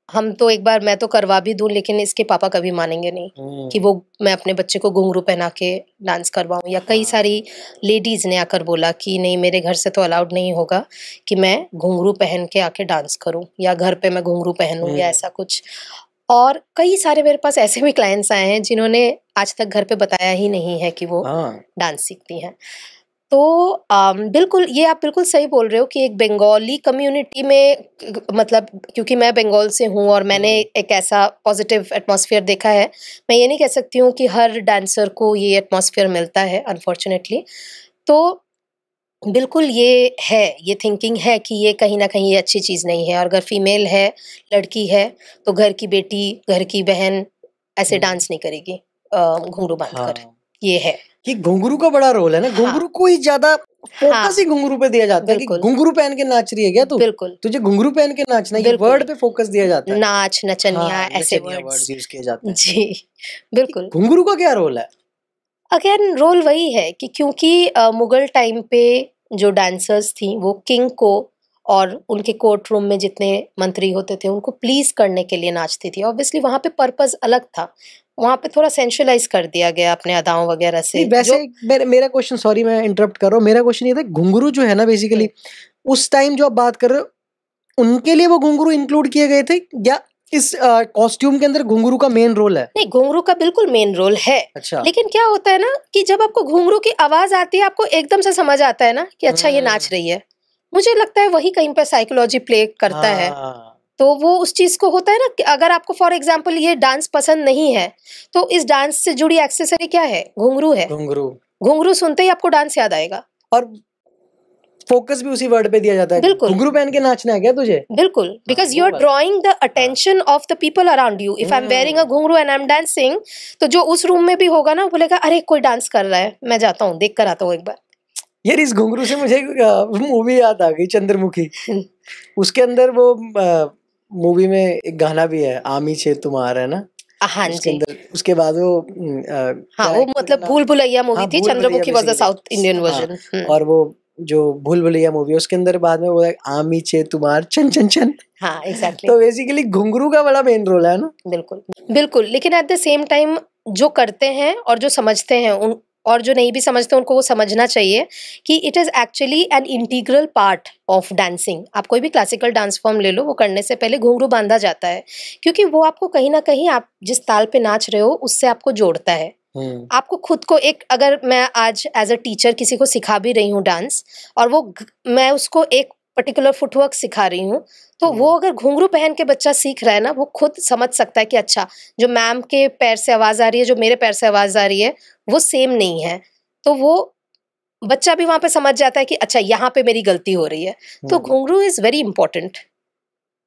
हम तो एक बार, मैं तो करवा भी दूं लेकिन इसके पापा कभी मानेंगे नहीं कि वो मैं अपने बच्चे को घुंघरू पहना के डांस करवाऊं। या कई सारी लेडीज ने आकर बोला कि नहीं, मेरे घर से तो अलाउड नहीं होगा कि मैं घुंघरू पहन के आके डांस करूं, या घर पे मैं घुंघरू पहनूं या ऐसा कुछ। और कई सारे मेरे पास ऐसे भी क्लाइंट्स आए हैं जिन्होंने आज तक घर पे बताया ही नहीं है कि वो डांस सीखती हैं। तो बिल्कुल, ये आप बिल्कुल सही बोल रहे हो कि एक बंगाली कम्युनिटी में, मतलब क्योंकि मैं बंगाल से हूँ और मैंने एक ऐसा पॉजिटिव एटमॉस्फेयर देखा है। मैं ये नहीं कह सकती हूँ कि हर डांसर को ये एटमॉस्फेयर मिलता है, अनफॉर्चुनेटली। तो बिल्कुल ये थिंकिंग है कि ये कहीं ना कहीं ये अच्छी चीज़ नहीं है, और अगर फीमेल है, लड़की है, तो घर की बेटी, घर की बहन ऐसे डांस नहीं करेगी घुंघरू बांधकर। ये है कि घुंघरू का बड़ा रोल है ना, घुंघरू को ही ज्यादा फोकस ही घुंघरू पे दिया जाता है कि घुंघरू पहन के नाच रही है क्या तू? बिल्कुल, तुझे घुंघरू पहन के नाचना है, ये वर्ड पे फोकस दिया जाता है। नाच, नचनिया, ऐसे वर्ड्स यूज किए जाते हैं। जी, बिल्कुल। घुंघरू का क्या रोल है? अगेन रोल वही है कि क्योंकि मुगल टाइम पे जो डांसर्स थी वो किंग को और उनके कोर्ट रूम में जितने मंत्री होते थे उनको प्लीज करने के लिए नाचती थी। ऑब्वियसली वहां पे पर्पस अलग था, वहां पे थोड़ा सेंशुअलाइज कर दिया गया अपने अदाओं वगैरह से। वैसे मेरा क्वेश्चन, सॉरी मैं इंटरप्ट कर रहा हूँ, मेरा क्वेश्चन ये था, घुंघरू जो है ना बेसिकली उस टाइम जो आप बात कर रहे हो उनके लिए वो घुंघरू इंक्लूड किए गए थे या इस कॉस्ट्यूम के अंदर घुंघरू का मेन रोल है? नहीं, घुंघरू का बिल्कुल मेन रोल है। अच्छा। लेकिन क्या होता है ना कि जब आपको घुंघरू की आवाज आती है, आपको एकदम से समझ आता है ना कि अच्छा ये नाच रही है। मुझे लगता है वही कहीं पे साइकोलॉजी प्ले करता है। तो वो उस चीज को होता है ना कि अगर आपको फॉर एग्जाम्पल ये डांस पसंद नहीं है, तो इस डांस से जुड़ी एक्सेसरी क्या है? घुंघरू है। घुंघरू सुनते ही आपको डांस याद आएगा, और फोकस भी उसी वर्ड पे दिया जाता है। बिल्कुल, घुंघरू पहन के नाचना है क्या तुझे? बिल्कुल, because you are drawing the attention of the people around you. If I am wearing a ghungroo and I M dancing, तो जो उस रूम में भी होगा ना, वो बोलेगा अरे कोई डांस कर रहा है, मैं जाता हूँ देख कर आता हूँ एक बार। यार इस घुंघरू से मुझे मूवी याद आ गई, चंद्रमुखी। उसके अंदर वो मूवी में एक गाना भी है, आमी छे तुम्हार, है ना? हाँ उसके जी। अंदर, उसके बाद वो हाँ, वो मतलब भूल भुलैया मूवी थी, Chandramukhi was the south Indian version. और वो जो भूल भुलैया मूवी, उसके अंदर बाद में वो आमी छे तुम्हार छन छन छन। हाँ, एग्जैक्टली। तो बेसिकली घुंघरू का बड़ा मेन रोल है ना? बिल्कुल, बिल्कुल। लेकिन एट द सेम टाइम जो करते हैं और जो समझते हैं उन, और जो नहीं भी समझते उनको वो समझना चाहिए कि it is actually an integral part of dancing. आप कोई भी क्लासिकल डांस फॉर्म ले लो, वो करने से पहले घुंघरू बांधा जाता है, क्योंकि वो आपको कहीं ना कहीं, आप जिस ताल पे नाच रहे हो उससे आपको जोड़ता है। आपको खुद को एक, अगर मैं आज एज अ टीचर किसी को सिखा भी रही हूँ डांस, और वो मैं उसको एक पर्टिकुलर फुटवर्क सिखा रही हूँ, तो वो अगर घुंघरू पहन के बच्चा सीख रहा है ना, वो खुद समझ सकता है कि अच्छा, जो मैम के पैर से आवाज आ रही है, जो मेरे पैर से आवाज आ रही है, वो सेम नहीं है। तो वो बच्चा भी वहां पे समझ जाता है कि अच्छा, यहाँ पे मेरी गलती हो रही है। तो घुंघरू इज वेरी इंपॉर्टेंट।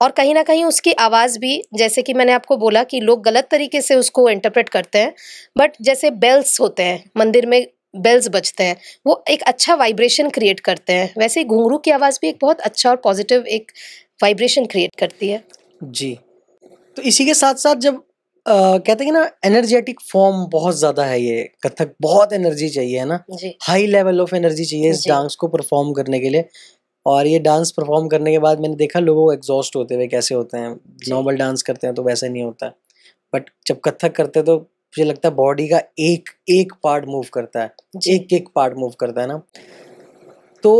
और कहीं ना कहीं उसकी आवाज भी, जैसे कि मैंने आपको बोला कि लोग गलत तरीके से उसको इंटरप्रेट करते हैं, बट जैसे बेल्स होते हैं मंदिर में, बेल्स बजते हैं, वो एक अच्छा वाइब्रेशन क्रिएट करते हैं, वैसे ही घुंघरू की आवाज भी एक बहुत अच्छा और पॉजिटिव एक वाइब्रेशन क्रिएट करती है। जी। तो इसी के साथ साथ जब कहते हैं कि ना एनर्जेटिक फॉर्म बहुत ज्यादा है ये कथक, बहुत एनर्जी चाहिए है ना, जी हाई लेवल ऑफ एनर्जी चाहिए इस जी डांस को परफॉर्म करने के लिए। और ये डांस परफॉर्म करने के बाद मैंने देखा लोगों को एग्जॉस्ट होते हुए कैसे होते हैं, जी नॉर्मल डांस करते हैं तो वैसा नहीं होता है, बट जब कथक करते हैं तो मुझे लगता है बॉडी का एक एक पार्ट मूव करता है, जी एक एक पार्ट मूव करता है ना। तो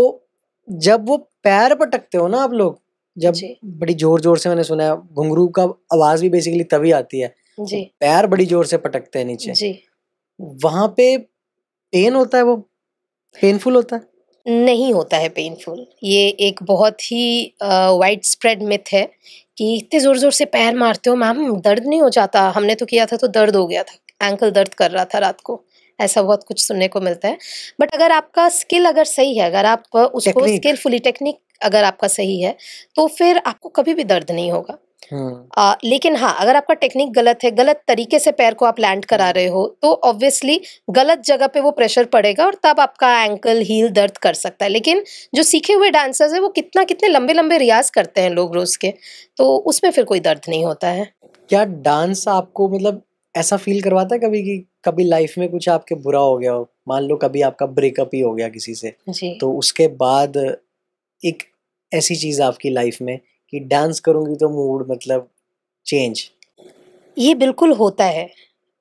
जब वो पैर पटकते हो ना आप लोग, जब जी बड़ी जोर जोर से, मैंने सुना है घुंघरू का आवाज भी बेसिकली तभी आती है जी जब पैर बड़ी जोर से पटकते हैं नीचे, जी वहां पे पेन होता है, वो पेनफुल होता है। नहीं होता है पेनफुल। ये एक बहुत ही वाइड स्प्रेड मिथ है कि इतने जोर जोर से पैर मारते हो मैम दर्द नहीं हो जाता, हमने तो किया था तो दर्द हो गया था, एंकल दर्द कर रहा था रात को, ऐसा बहुत कुछ सुनने को मिलता है। बट अगर आपका स्किल अगर सही है, अगर आप उसको टेक्निक। स्किलफुली टेक्निक अगर आपका सही है, तो फिर आपको कभी भी दर्द नहीं होगा। हम्म। लेकिन हाँ, अगर आपका टेक्निक गलत है, गलत तरीके से पैर को आप लैंड करा रहे हो, तो ऑब्वियसली गलत जगह पे वो प्रेशर पड़ेगा और तब आपका एंकल हील दर्द कर सकता है। लेकिन जो सीखे हुए डांसर्स है वो कितने लंबे लंबे रियाज करते हैं लोग रोज के, तो उसमें फिर कोई दर्द नहीं होता है। क्या डांस आपको मतलब ऐसा फील करवाता है कभी कि कभी लाइफ में कुछ आपके बुरा हो गया हो, मान लो कभी आपका ब्रेकअप ही हो गया किसी से, जी तो उसके बाद एक ऐसी चीज आपकी लाइफ में कि डांस करूंगी तो मूड मतलब चेंज। ये बिल्कुल होता है।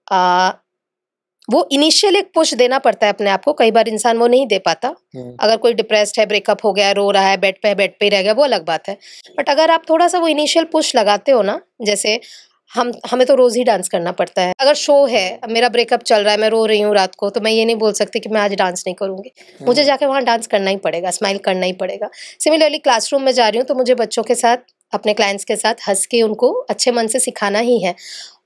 आ, वो इनिशियल एक पुश देना पड़ता है अपने आप को, कई बार इंसान वो नहीं दे पाता। अगर कोई डिप्रेस्ड है, ब्रेकअप हो गया, रो रहा है, बेड पे ही रह गया, वो अलग बात है। बट अगर आप थोड़ा सा वो इनिशियल पुश लगाते हो ना, जैसे हमें तो रोज ही डांस करना पड़ता है। अगर शो है, अब मेरा ब्रेकअप चल रहा है, मैं रो रही हूँ रात को, तो मैं ये नहीं बोल सकती कि मैं आज डांस नहीं करूंगी, मुझे जाके वहाँ डांस करना ही पड़ेगा, स्माइल करना ही पड़ेगा। सिमिलरली क्लासरूम में जा रही हूँ तो मुझे बच्चों के साथ, अपने क्लाइंट्स के साथ हंस के उनको अच्छे मन से सिखाना ही है।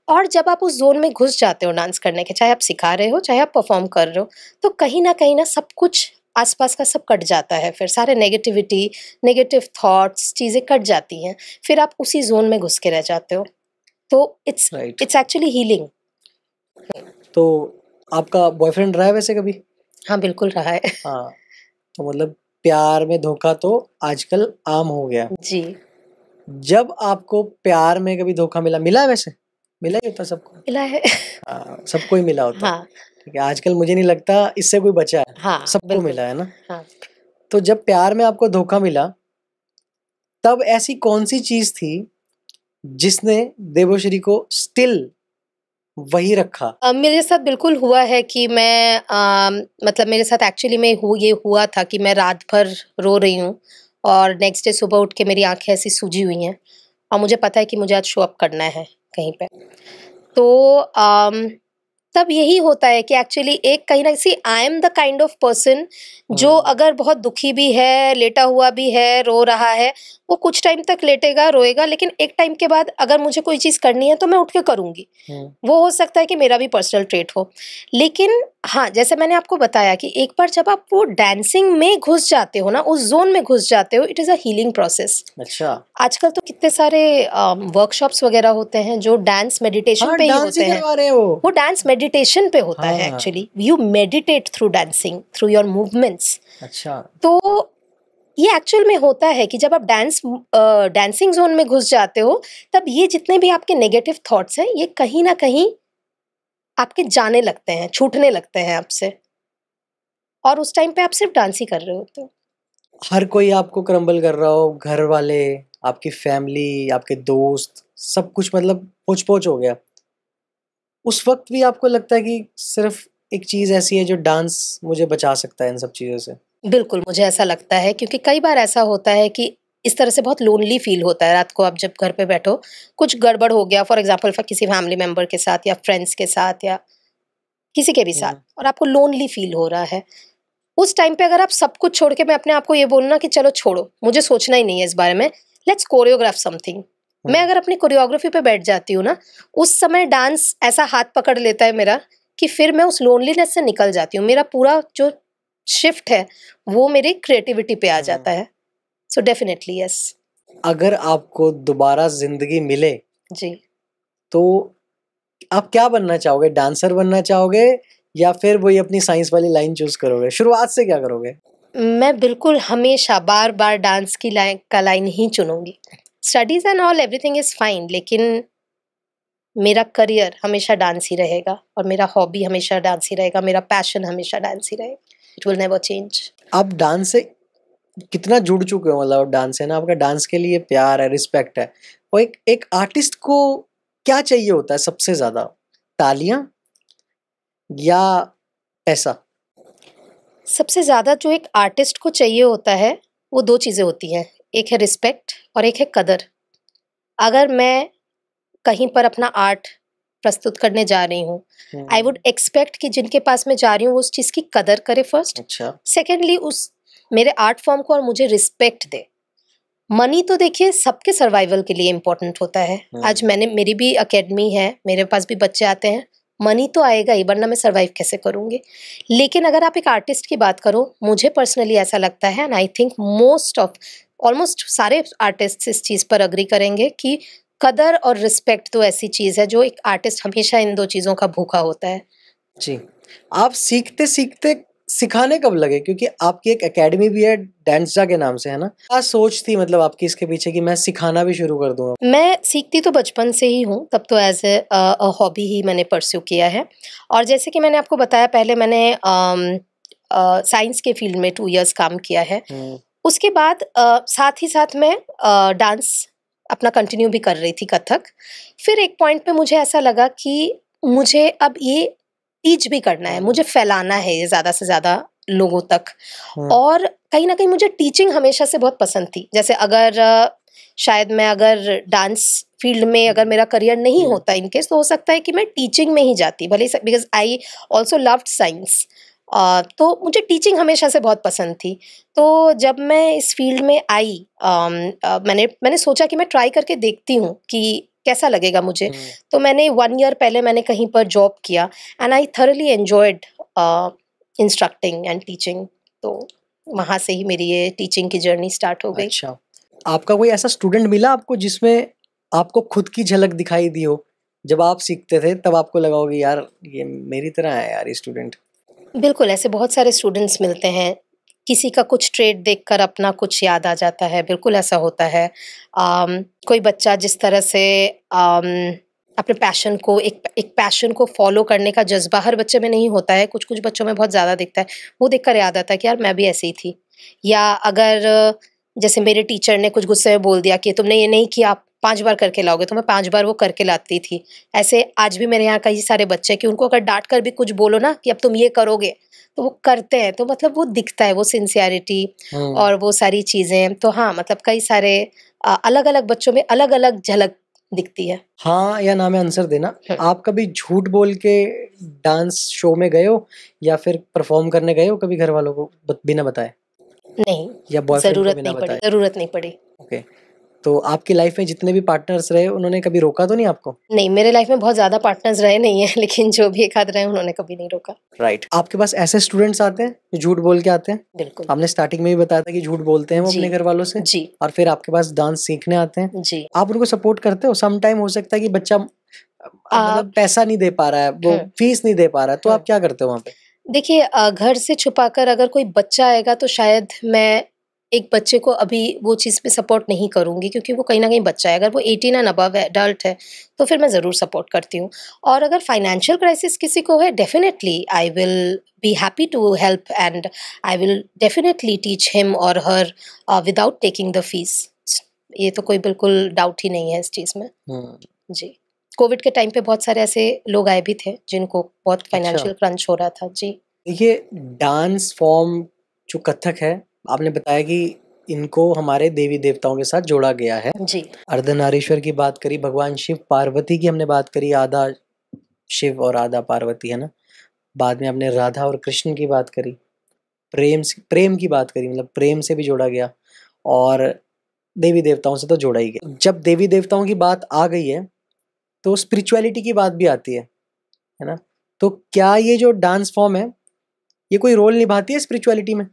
और जब आप उस जोन में घुस जाते हो डांस करने के, चाहे आप सिखा रहे हो चाहे आप परफॉर्म कर रहे हो, तो कहीं ना सब कुछ आसपास का सब कट जाता है। फिर सारे नेगेटिविटी, नेगेटिव थॉट्स, चीज़ें कट जाती हैं। फिर आप उसी जोन में घुस के रह जाते हो। तो it's right. It's actually healing. तो आपका बॉयफ्रेंड रहा है वैसे कभी? हाँ, बिल्कुल रहा है। हाँ। तो मतलब प्यार में धोखा तो आजकल आम हो गया। जी, जब आपको प्यार में कभी धोखा मिला, मिला है वैसे, मिला ही होता सबको। मिला है। हाँ, सबको ही मिला होता है। हाँ, ठीक है, आजकल मुझे नहीं लगता इससे कोई बचा है, हाँ, सबको बिल्कुल। मिला है ना। हाँ। तो जब प्यार में आपको धोखा मिला, तब ऐसी कौन सी चीज थी जिसने देवोश्री को स्टिल वही रखा? मेरे साथ बिल्कुल हुआ है कि मैं मतलब मेरे साथ एक्चुअली में ये हुआ था कि मैं रात भर रो रही हूँ और नेक्स्ट डे सुबह उठ के मेरी आंखें ऐसी सूजी हुई हैं और मुझे पता है कि मुझे आज शो अप करना है कहीं पे। तो तब यही होता है कि एक्चुअली एक कहीं ना see I am the kind of person जो अगर बहुत दुखी भी है, लेटा हुआ भी है, रो रहा है, वो कुछ टाइम तक लेटेगा, रोएगा, लेकिन एक टाइम के बाद अगर मुझे कोई चीज़ करनी है तो मैं उठ के करूँगी। वो हो सकता है कि मेरा भी पर्सनल ट्रेट हो। लेकिन हाँ, जैसे मैंने आपको बताया कि एक बार जब आप वो डांसिंग में घुस जाते हो ना, उस ज़ोन में घुस जाते हो, it is a healing process. अच्छा। आजकल तो कितने सारे वर्कशॉप्स वगैरह होते हैं जो डांस मेडिटेशन हाँ, पे ही डांस ही होते हैं। करवा रहे हैं वो। वो डांस मेडिटेशन पे होता है हाँ। Actually. You meditate through dancing, through your movements. अच्छा। तो ये एक्चुअल में होता है कि जब आप डांसिंग जोन में घुस जाते हो, तब ये जितने भी आपके नेगेटिव थॉट्स हैं, ये कहीं ना कहीं आपके जाने लगते हैं, छूटने लगते हैं आपसे, और उस टाइम पे आप सिर्फ डांस ही कर रहे होते हो। हर कोई आपको क्रम्बल कर रहा हो, घर वाले, आपकी फैमिली, आपके दोस्त, सब कुछ मतलब पोच पोच हो गया, उस वक्त भी आपको लगता है कि सिर्फ एक चीज ऐसी है जो डांस मुझे बचा सकता है इन सब चीजों से? बिल्कुल, मुझे ऐसा लगता है क्योंकि कई बार ऐसा होता है कि इस तरह से बहुत लोनली फील होता है रात को, आप जब घर पे बैठो, कुछ गड़बड़ हो गया, फॉर एग्जांपल किसी फैमिली मेंबर के साथ या फ्रेंड्स के साथ या किसी के भी साथ, और आपको लोनली फील हो रहा है। उस टाइम पे अगर आप सब कुछ छोड़ के, मैं अपने आप को ये बोलूँ ना कि चलो छोड़ो, मुझे सोचना ही नहीं है इस बारे में, लेट्स कोरियोग्राफ समथिंग। मैं अगर अपनी कोरियोग्राफी पे बैठ जाती हूँ ना, उस समय डांस ऐसा हाथ पकड़ लेता है मेरा कि फिर मैं उस लोनलीनेस से निकल जाती हूँ। मेरा पूरा जो शिफ्ट है वो मेरी क्रिएटिविटी पे आ जाता है। So definitely yes. अगर आपको दोबारा जिंदगी मिले जी। तो आप क्या बनना चाहोगे? डांसर बनना चाहोगे या फिर वही अपनी साइंस वाली लाइन चूज करोगे? शुरुआत से क्या करोगे? मैं बिल्कुल हमेशा बार बार डांस की लाइन ही चुनूंगी। Studies and all everything is fine, लेकिन मेरा करियर हमेशा डांस ही रहेगा और मेरा हॉबी हमेशा डांस ही रहेगा, मेरा पैशन हमेशा डांस ही रहेगा। It will never change. आप डांस से कितना जुड़ चुके हो, मतलब डांस है ना, आपका डांस के लिए प्यार है, रिस्पेक्ट है। और एक आर्टिस्ट को क्या चाहिए होता है सबसे ज्यादा? तालियां या पैसा? सबसे ज़्यादा जो एक आर्टिस्ट को चाहिए होता है वो 2 चीज़ें होती हैं, एक है रिस्पेक्ट और एक है कदर। अगर मैं कहीं पर अपना आर्ट प्रस्तुत करने जा रही हूँ, आई वुड एक्सपेक्ट कि जिनके पास मैं जा रही हूँ वो उस चीज़ की कदर करे फर्स्ट। अच्छा। सेकेंडली उस मेरे आर्ट फॉर्म को और मुझे रिस्पेक्ट दे। मनी तो देखिए सबके सर्वाइवल के लिए इम्पोर्टेंट होता है। आज मेरी भी अकेडमी है, मेरे पास भी बच्चे आते हैं, मनी तो आएगा ही, वरना मैं सर्वाइव कैसे करूँगी। लेकिन अगर आप एक आर्टिस्ट की बात करो, मुझे पर्सनली ऐसा लगता है एंड आई थिंक ऑलमोस्ट सारे आर्टिस्ट इस चीज़ पर अग्री करेंगे कि कदर और रिस्पेक्ट तो ऐसी चीज़ है जो एक आर्टिस्ट हमेशा इन 2 चीज़ों का भूखा होता है। जी। आप सीखते सीखते सिखाने कब लगे? क्योंकि आपकी एक एकेडमी भी है डांसजा के नाम से, है ना? क्या सोच थी मतलब आपकी इसके पीछे कि मैं सिखाना भी शुरू कर दूंगा? मैं सीखती तो बचपन से ही हूँ, तब तो एज़ हॉबी ही मैंने परस्यू किया है। और जैसे कि मैंने आपको बताया पहले, मैंने साइंस के फील्ड में 2 इयर्स काम किया है। उसके बाद साथ ही साथ मैं डांस अपना कंटिन्यू भी कर रही थी, कथक। फिर एक पॉइंट पे मुझे ऐसा लगा कि मुझे अब ये टीच भी करना है, मुझे फैलाना है ये ज़्यादा से ज़्यादा लोगों तक। और कहीं न कहीं मुझे टीचिंग हमेशा से बहुत पसंद थी। जैसे अगर शायद मैं अगर डांस फील्ड में अगर मेरा करियर नहीं होता इन केस, तो हो सकता है कि मैं टीचिंग में ही जाती, भले ही because I also loved science. तो मुझे टीचिंग हमेशा से बहुत पसंद थी। तो जब मैं इस फील्ड में आई, मैंने सोचा कि मैं ट्राई करके देखती हूँ कि कैसा लगेगा मुझे। तो मैंने 1 ईयर पहले मैंने कहीं पर जॉब किया and I thoroughly enjoyed instructing and teaching. तो वहाँ से ही मेरी ये टीचिंग की जर्नी स्टार्ट हो गई। अच्छा। आपका कोई ऐसा स्टूडेंट मिला आपको जिसमें आपको खुद की झलक दिखाई दी हो? जब आप सीखते थे तब आपको लगा होगा यार ये मेरी तरह है यार ये स्टूडेंट। बिल्कुल, ऐसे बहुत सारे स्टूडेंट्स मिलते हैं। किसी का कुछ ट्रेट देखकर अपना कुछ याद आ जाता है, बिल्कुल ऐसा होता है। कोई बच्चा जिस तरह से अपने पैशन को एक पैशन को फ़ॉलो करने का जज़्बा हर बच्चे में नहीं होता है, कुछ-कुछ बच्चों में बहुत ज़्यादा दिखता है। वो देखकर याद आता है कि यार मैं भी ऐसी ही थी। या अगर जैसे मेरे टीचर ने कुछ गुस्से में बोल दिया कि तुमने ये नहीं किया, आप 5 बार करके लाओगे, तो मैं 5 बार वो करके लाती थी। ऐसे आज भी मेरे यहाँ कई सारे बच्चे हैं कि उनको अगर डाँट कर भी कुछ बोलो ना कि अब तुम ये करोगे, तो वो करते हैं। तो मतलब वो दिखता है, वो सिंसियरिटी और वो सारी चीज़ें। तो हाँ, मतलब कई सारे अलग-अलग बच्चों में अलग-अलग झलक दिखती है। हाँ या ना में आंसर देना। आप कभी झूठ बोल के डांस शो में गए हो या फिर परफॉर्म करने गए हो कभी घर वालों को बिना बताए? नहीं, या बॉयफ्रेंड को बिना बताए? ज़रूरत नहीं पड़ी। ओके। तो आपकी लाइफ में जितने भी पार्टनर्स रहे उन्होंने कभी रोका तो नहीं आपको? नहीं, मेरे लाइफ में बहुत ज़्यादा पार्टनर्स रहे नहीं हैं, लेकिन जो भी एक आध रहे उन्होंने कभी नहीं रोका। राइट। आपके पास ऐसे स्टूडेंट्स आते हैं जो झूठ बोल के आते हैं? बिल्कुल। आपने स्टार्टिंग में भी बताया था कि झूठ बोलते हैं वो जी, अपने घर वालों से जी, और फिर आपके पास डांस सीखने आते हैं। जी। आप उनको सपोर्ट करते हो? सम टाइम हो सकता है कि बच्चा अ, मतलब पैसा नहीं दे पा रहा है, वो हुँ, फीस नहीं दे पा रहा है, तो हुँ। आप क्या करते हो वहाँ पे? देखिए, घर से छुपाकर अगर कोई बच्चा आएगा तो शायद मैं एक बच्चे को अभी वो चीज़ पे सपोर्ट नहीं करूँगी, क्योंकि वो कहीं न कहीं बच्चा है। अगर वो 18 एंड अबव है, एडल्ट है, तो फिर मैं ज़रूर सपोर्ट करती हूँ। और अगर फाइनेंशियल क्राइसिस किसी को है, definitely I will be happy to help and I will definitely teach him or her without taking the fees. ये तो कोई बिल्कुल डाउट ही नहीं है इस चीज़ में। जी। कोविड के टाइम पे बहुत सारे ऐसे लोग आए भी थे, जिनको बहुत अच्छा। फाइनेंशियल क्रंच हो रहा था। जी। देखिए, डांस फॉर्म जो कथक है, आपने बताया कि इनको हमारे देवी-देवताओं के साथ जोड़ा गया है। जी। अर्धनारीश्वर की बात करी, भगवान शिव, पार्वती की हमने बात करी, आधा शिव और आधा पार्वती, है ना? बाद में हमने राधा और कृष्ण की बात करी, प्रेम की बात करी, मतलब प्रेम से भी जोड़ा गया और देवी-देवताओं से तो जोड़ा ही गया। जब देवी-देवताओं की बात आ गई है, तो स्पिरिचुअलिटी की बात भी आती है ना? तो क्या ये जो डांस फॉर्म है, ये कोई रोल निभाती है स्पिरिचुअलिटी में?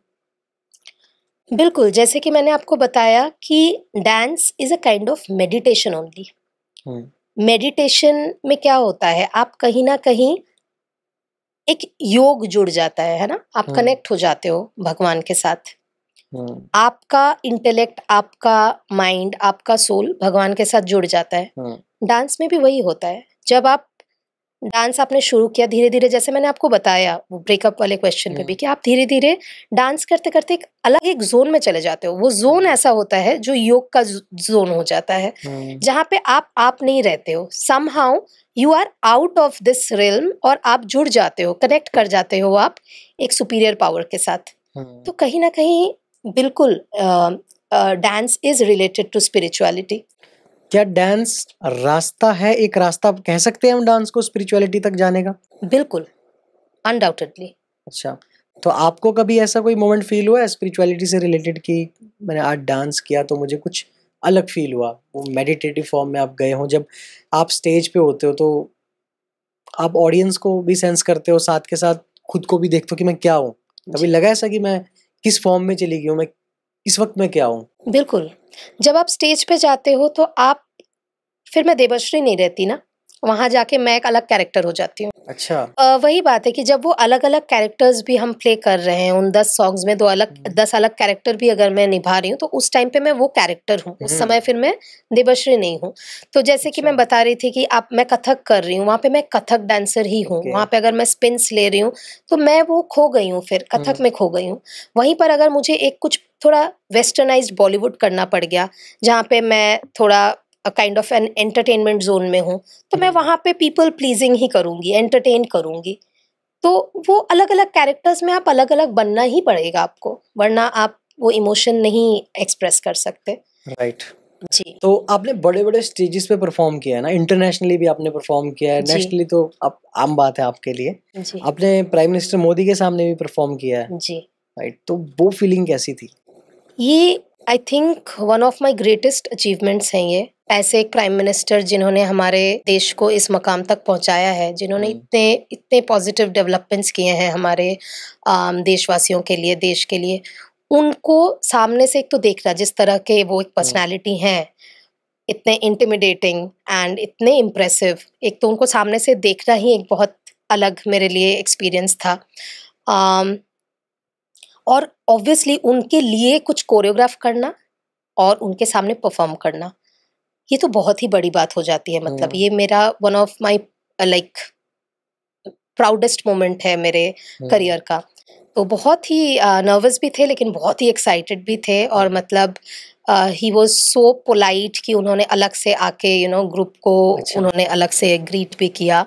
बिल्कुल, जैसे कि मैंने आपको बताया कि dance is a kind of meditation only. Hmm, meditation में क्या होता है, आप कहीं न कहीं एक योग जुड़ जाता है ना? आप हुँ, कनेक्ट हो जाते हो भगवान के साथ। हुँ, आपका इंटेलेक्ट, आपका माइंड, आपका सोल भगवान के साथ जुड़ जाता है। हुँ, डांस में भी वही होता है। जब आप डांस आपने शुरू किया धीरे धीरे, जैसे मैंने आपको बताया वो ब्रेकअप वाले क्वेश्चन पे भी, कि आप धीरे धीरे डांस करते करते एक अलग एक जोन में चले जाते हो। वो जोन ऐसा होता है जो योग का जोन हो जाता है, जहाँ पे आप नहीं रहते हो, somehow you are out of this realm, और आप जुड़ जाते हो, कनेक्ट कर जाते हो आप एक सुपीरियर पावर के साथ। तो कहीं ना कहीं बिल्कुल dance is related to spirituality. क्या डांस रास्ता है, एक रास्ता कह सकते हैं हम डांस को स्पिरिचुअलिटी तक जाने का? बिल्कुल, अनडाउटेडली। अच्छा, तो आपको कभी ऐसा कोई मोमेंट फील हुआ है स्पिरिचुअलिटी से रिलेटेड कि मैंने आज डांस किया तो मुझे कुछ अलग फील हुआ? वो मेडिटेटिव फॉर्म में आप गए हो, जब आप स्टेज पे होते हो तो आप ऑडियंस को भी सेंस करते हो, साथ के साथ खुद को भी देखते हो कि मैं क्या हूँ? कभी लगा ऐसा कि मैं किस फॉर्म में चली गई हूँ, मैं इस वक्त में क्या हूँ? बिल्कुल, जब आप स्टेज पे जाते हो तो आप, फिर मैं देवश्री नहीं रहती ना, वहाँ जाके मैं एक अलग कैरेक्टर हो जाती हूँ। अच्छा। वही बात है कि जब वो अलग-अलग कैरेक्टर्स भी हम प्ले कर रहे हैं, उन 10 सॉन्ग्स में 10 अलग कैरेक्टर भी अगर मैं निभा रही हूँ, तो उस टाइम पे मैं वो कैरेक्टर हूँ। उस समय फिर मैं देवश्री नहीं हूँ। तो जैसे कि मैं बता रही थी कि आप, मैं कथक कर रही हूँ, वहाँ पे मैं कथक डांसर ही हूँ। ओके। वहाँ पे अगर मैं स्पिन्स ले रही हूँ, तो मैं वो खो गई हूँ, फिर कथक में खो गई हूँ। वहीं पर अगर मुझे एक कुछ थोड़ा वेस्टर्नाइज़्ड बॉलीवुड करना पड़ गया, जहाँ पे मैं थोड़ा kind of an entertainment zone में हूँ, तो मैं वहाँ पे पीपल प्लीज़िंग ही करूँगी, एंटरटेन करूँगी। तो वो अलग-अलग कैरेक्टर्स में आप अलग-अलग बनना ही पड़ेगा आपको, वरना आप वो इमोशन नहीं एक्सप्रेस कर सकते। राइट। जी, तो आपने बड़े-बड़े स्टेजेस पे परफॉर्म किया है ना, इंटरनेशनली भी आपने परफॉर्म किया है, जी, नेशनली तो अब आम बात है आपके लिए। जी, आपने प्राइम मिनिस्टर मोदी के सामने भी परफॉर्म किया है, जी। राइट? तो वो फीलिंग कैसी थी? ये I think one of my greatest achievements हैं ये। ऐसे एक प्राइम मिनिस्टर जिन्होंने हमारे देश को इस मकाम तक पहुँचाया है, जिन्होंने इतने इतने पॉजिटिव डेवलपमेंट्स किए हैं हमारे देशवासियों के लिए, देश के लिए। उनको सामने से एक तो देखना, जिस तरह के वो एक पर्सनैलिटी हैं, इतने इंटिमिडेटिंग एंड इतने इम्प्रेसिव, एक तो उनको सामने से देखना ही एक बहुत अलग मेरे लिए एक्सपीरियंस था। अम, और ऑब्वियसली उनके लिए कुछ कोरियोग्राफ करना और उनके सामने परफॉर्म करना, ये तो बहुत ही बड़ी बात हो जाती है। मतलब ये मेरा one of my like proudest moment है मेरे करियर का। तो बहुत ही नर्वस भी थे, लेकिन बहुत ही एक्साइटेड भी थे, और मतलब ही वाज सो पोलाइट कि उन्होंने अलग से आके ग्रुप को अच्छा। उन्होंने अलग से ग्रीट भी किया।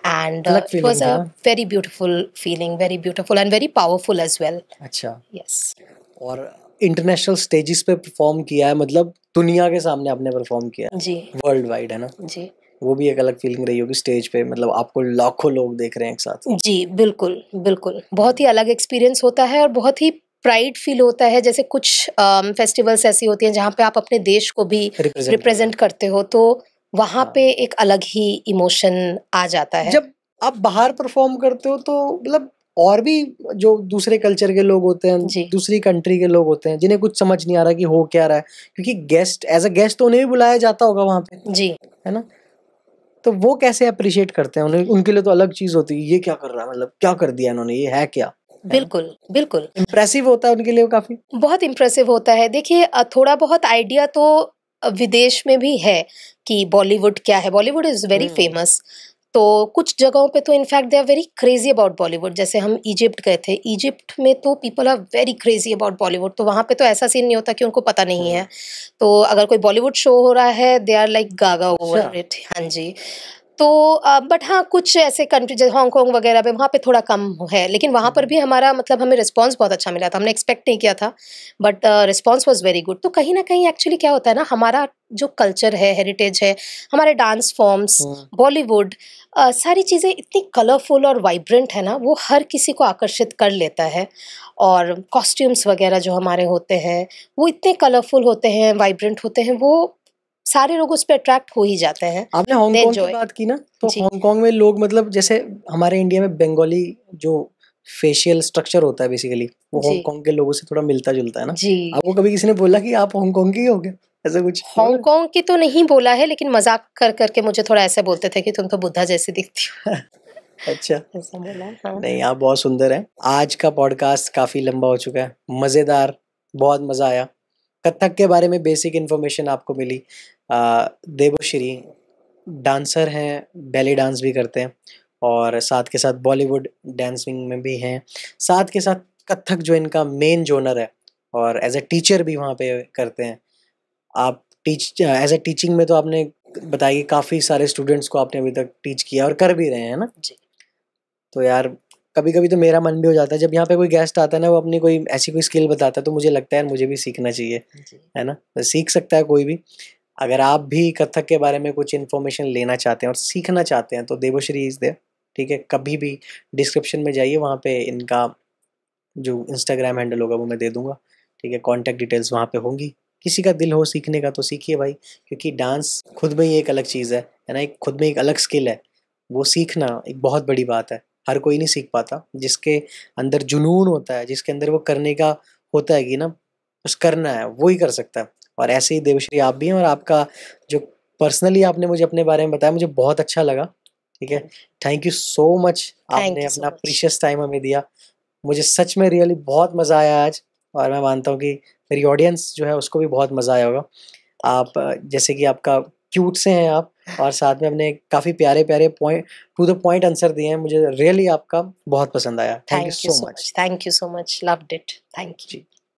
एंड अलग इट वाज फीलिंग थी अ ना? Very beautiful feeling, very beautiful and very powerful as well. अच्छा। यस। और इंटरनेशनल स्टेजेस पे परफॉर्म किया है, मतलब दुनिया के सामने आपने परफॉर्म किया है, जी, वर्ल्ड वाइड, है ना? जी, वो भी एक अलग फीलिंग रही होगी स्टेज पे, मतलब आपको लाखों लोग देख रहे हैं एक साथ। जी, बिल्कुल, बिल्कुल। बहुत ही अलग एक्सपीरियंस होता है और बहुत ही प्राइड फ़ील होता है। जैसे कुछ फेस्टिवल्स ऐसी होती हैं जहाँ पे आप अपने देश को भी रिप्रेजेंट कर रहा रिप्रेज़ेंट करते हो, तो वहाँ हाँ। पे एक अलग ही इमोशन आ जाता है। जब आप बाहर परफॉर्म करते हो तो मतलब और भी जो दूसरे कल्चर के लोग होते हैं, जी, दूसरी कंट्री के लोग होते हैं, जिन्हें कुछ समझ नहीं आ रहा कि हो क्या रहा है, क्योंकि गेस्ट एज अ गेस्ट तो उन्हें भी बुलाया जाता होगा वहां पे, जी, है ना? तो वो कैसे अप्रिशिएट करते हैं? उन्हें, उनके लिए तो अलग चीज होती है, ये क्या कर रहा है, मतलब क्या कर दिया इन्होंने, ये है क्या, है ना? बिल्कुल, बिल्कुल। इम्प्रेसिव होता है उनके लिए वो काफी। बहुत इम्प्रेसिव होता है। देखिए थोड़ा बहुत आइडिया तो विदेश में भी है कि बॉलीवुड क्या है। Bollywood is very famous. तो कुछ जगहों पे तो in fact they are very crazy about Bollywood. जैसे हम इजिप्ट गए थे। इजिप्ट में तो people are very crazy about Bollywood. तो वहाँ पे तो ऐसा सीन नहीं होता कि उनको पता नहीं है। तो अगर कोई बॉलीवुड शो हो रहा है, दे आर लाइक गागा अच्छा। Over it. हाँ जी। तो बट हाँ, कुछ ऐसे कंट्री जैसे हांगकांग वगैरह पे, वहाँ पे थोड़ा कम है, लेकिन वहाँ पर भी हमारा मतलब हमें रिस्पॉन्स बहुत अच्छा मिला था। हमने एक्सपेक्ट नहीं किया था, but response was very good. तो कहीं न कहीं एक्चुअली क्या होता है ना, हमारा जो कल्चर है, हेरिटेज है, हमारे डांस फॉर्म्स, बॉलीवुड, सारी चीज़ें इतनी कलरफुल और वाइब्रेंट है ना, वो हर किसी को आकर्षित कर लेता है। और कॉस्ट्यूम्स वगैरह जो हमारे होते हैं, वो इतने कलरफुल होते हैं, वाइब्रेंट होते हैं, वो सारे लोग उस पे अट्रैक्ट हो ही जाते हैं। आपने दे हांगकांग की एन्जॉय। बात की ना, तो जी, हांगकांग में लोग, मतलब जैसे हमारे इंडिया में बंगाली जो फेशियल स्ट्रक्चर होता है बेसिकली, वो जी, हांगकांग के लोगों से थोड़ा मिलता जुलता है ना? जी। आपको कभी किसी ने बोला कि आप हांगकांग के ही हो क्या, ऐसा कुछ बोला? हांगकांग की तो नहीं बोला है, लेकिन मज़ाक कर के मुझे थोड़ा ऐसे बोलते थे कि तुम तो बुद्धा जैसी दिखती हो। अच्छा। ऐसा बोला, हाँ। नहीं, आप बहुत सुंदर हैं। आज का पॉडकास्ट काफी लंबा हो चुका है, मजेदार, बहुत मजा आया। कथक के बारे में बेसिक इन्फॉर्मेशन आपको मिली। देवश्री, डांसर हैं, बैले डांस भी करते हैं और साथ के साथ बॉलीवुड डांसिंग में भी हैं, साथ के साथ कथक जो इनका मेन जोनर है, और एज अ टीचर भी वहाँ पे करते हैं। आप एज अ टीचिंग में तो आपने बताया कि काफ़ी सारे स्टूडेंट्स को आपने अभी तक टीच किया और कर भी रहे हैं ना जी। तो यार कभी कभी तो मेरा मन भी हो जाता है जब यहाँ पे कोई गेस्ट आता है ना, वो अपनी कोई ऐसी कोई स्किल बताता है तो मुझे लगता है यार मुझे भी सीखना चाहिए, जी। है ना। तो सीख सकता है कोई भी। अगर आप भी कथक के बारे में कुछ इन्फॉर्मेशन लेना चाहते हैं और सीखना चाहते हैं तो देवश्री इज़ देयर, ठीक है। कभी भी डिस्क्रिप्शन में जाइए, वहाँ पे इनका जो इंस्टाग्राम हैंडल होगा वो मैं दे दूंगा, ठीक है। कॉन्टैक्ट डिटेल्स वहाँ पे होंगी। किसी का दिल हो सीखने का तो सीखिए भाई, क्योंकि डांस खुद में ही एक अलग चीज़ है ना, एक खुद में एक अलग स्किल है। वो सीखना एक बहुत बड़ी बात है, हर कोई नहीं सीख पाता। जिसके अंदर जुनून होता है, जिसके अंदर वो करने का होता है कि ना कुछ करना है, वो ही कर सकता है। और ऐसे ही देवश्री आप भी हैं, और आपका जो पर्सनली आपने मुझे अपने बारे में बताया मुझे बहुत अच्छा लगा, ठीक है। Thank you so much, thank आपने यू सो अपना मच। प्रीशियस टाइम हमें दिया। मुझे सच में रियली बहुत मज़ा आया आज, और मैं मानता हूँ कि मेरी ऑडियंस जो है उसको भी बहुत मज़ा आया होगा। आप जैसे कि आपका क्यूट से हैं आप, और साथ में अपने काफ़ी प्यारे-प्यारे point to the point answer दिए हैं। मुझे रियली आपका बहुत पसंद आया। Thank you thank you so so much. Much. Thank you so much. Loved it. Thank you. Ji.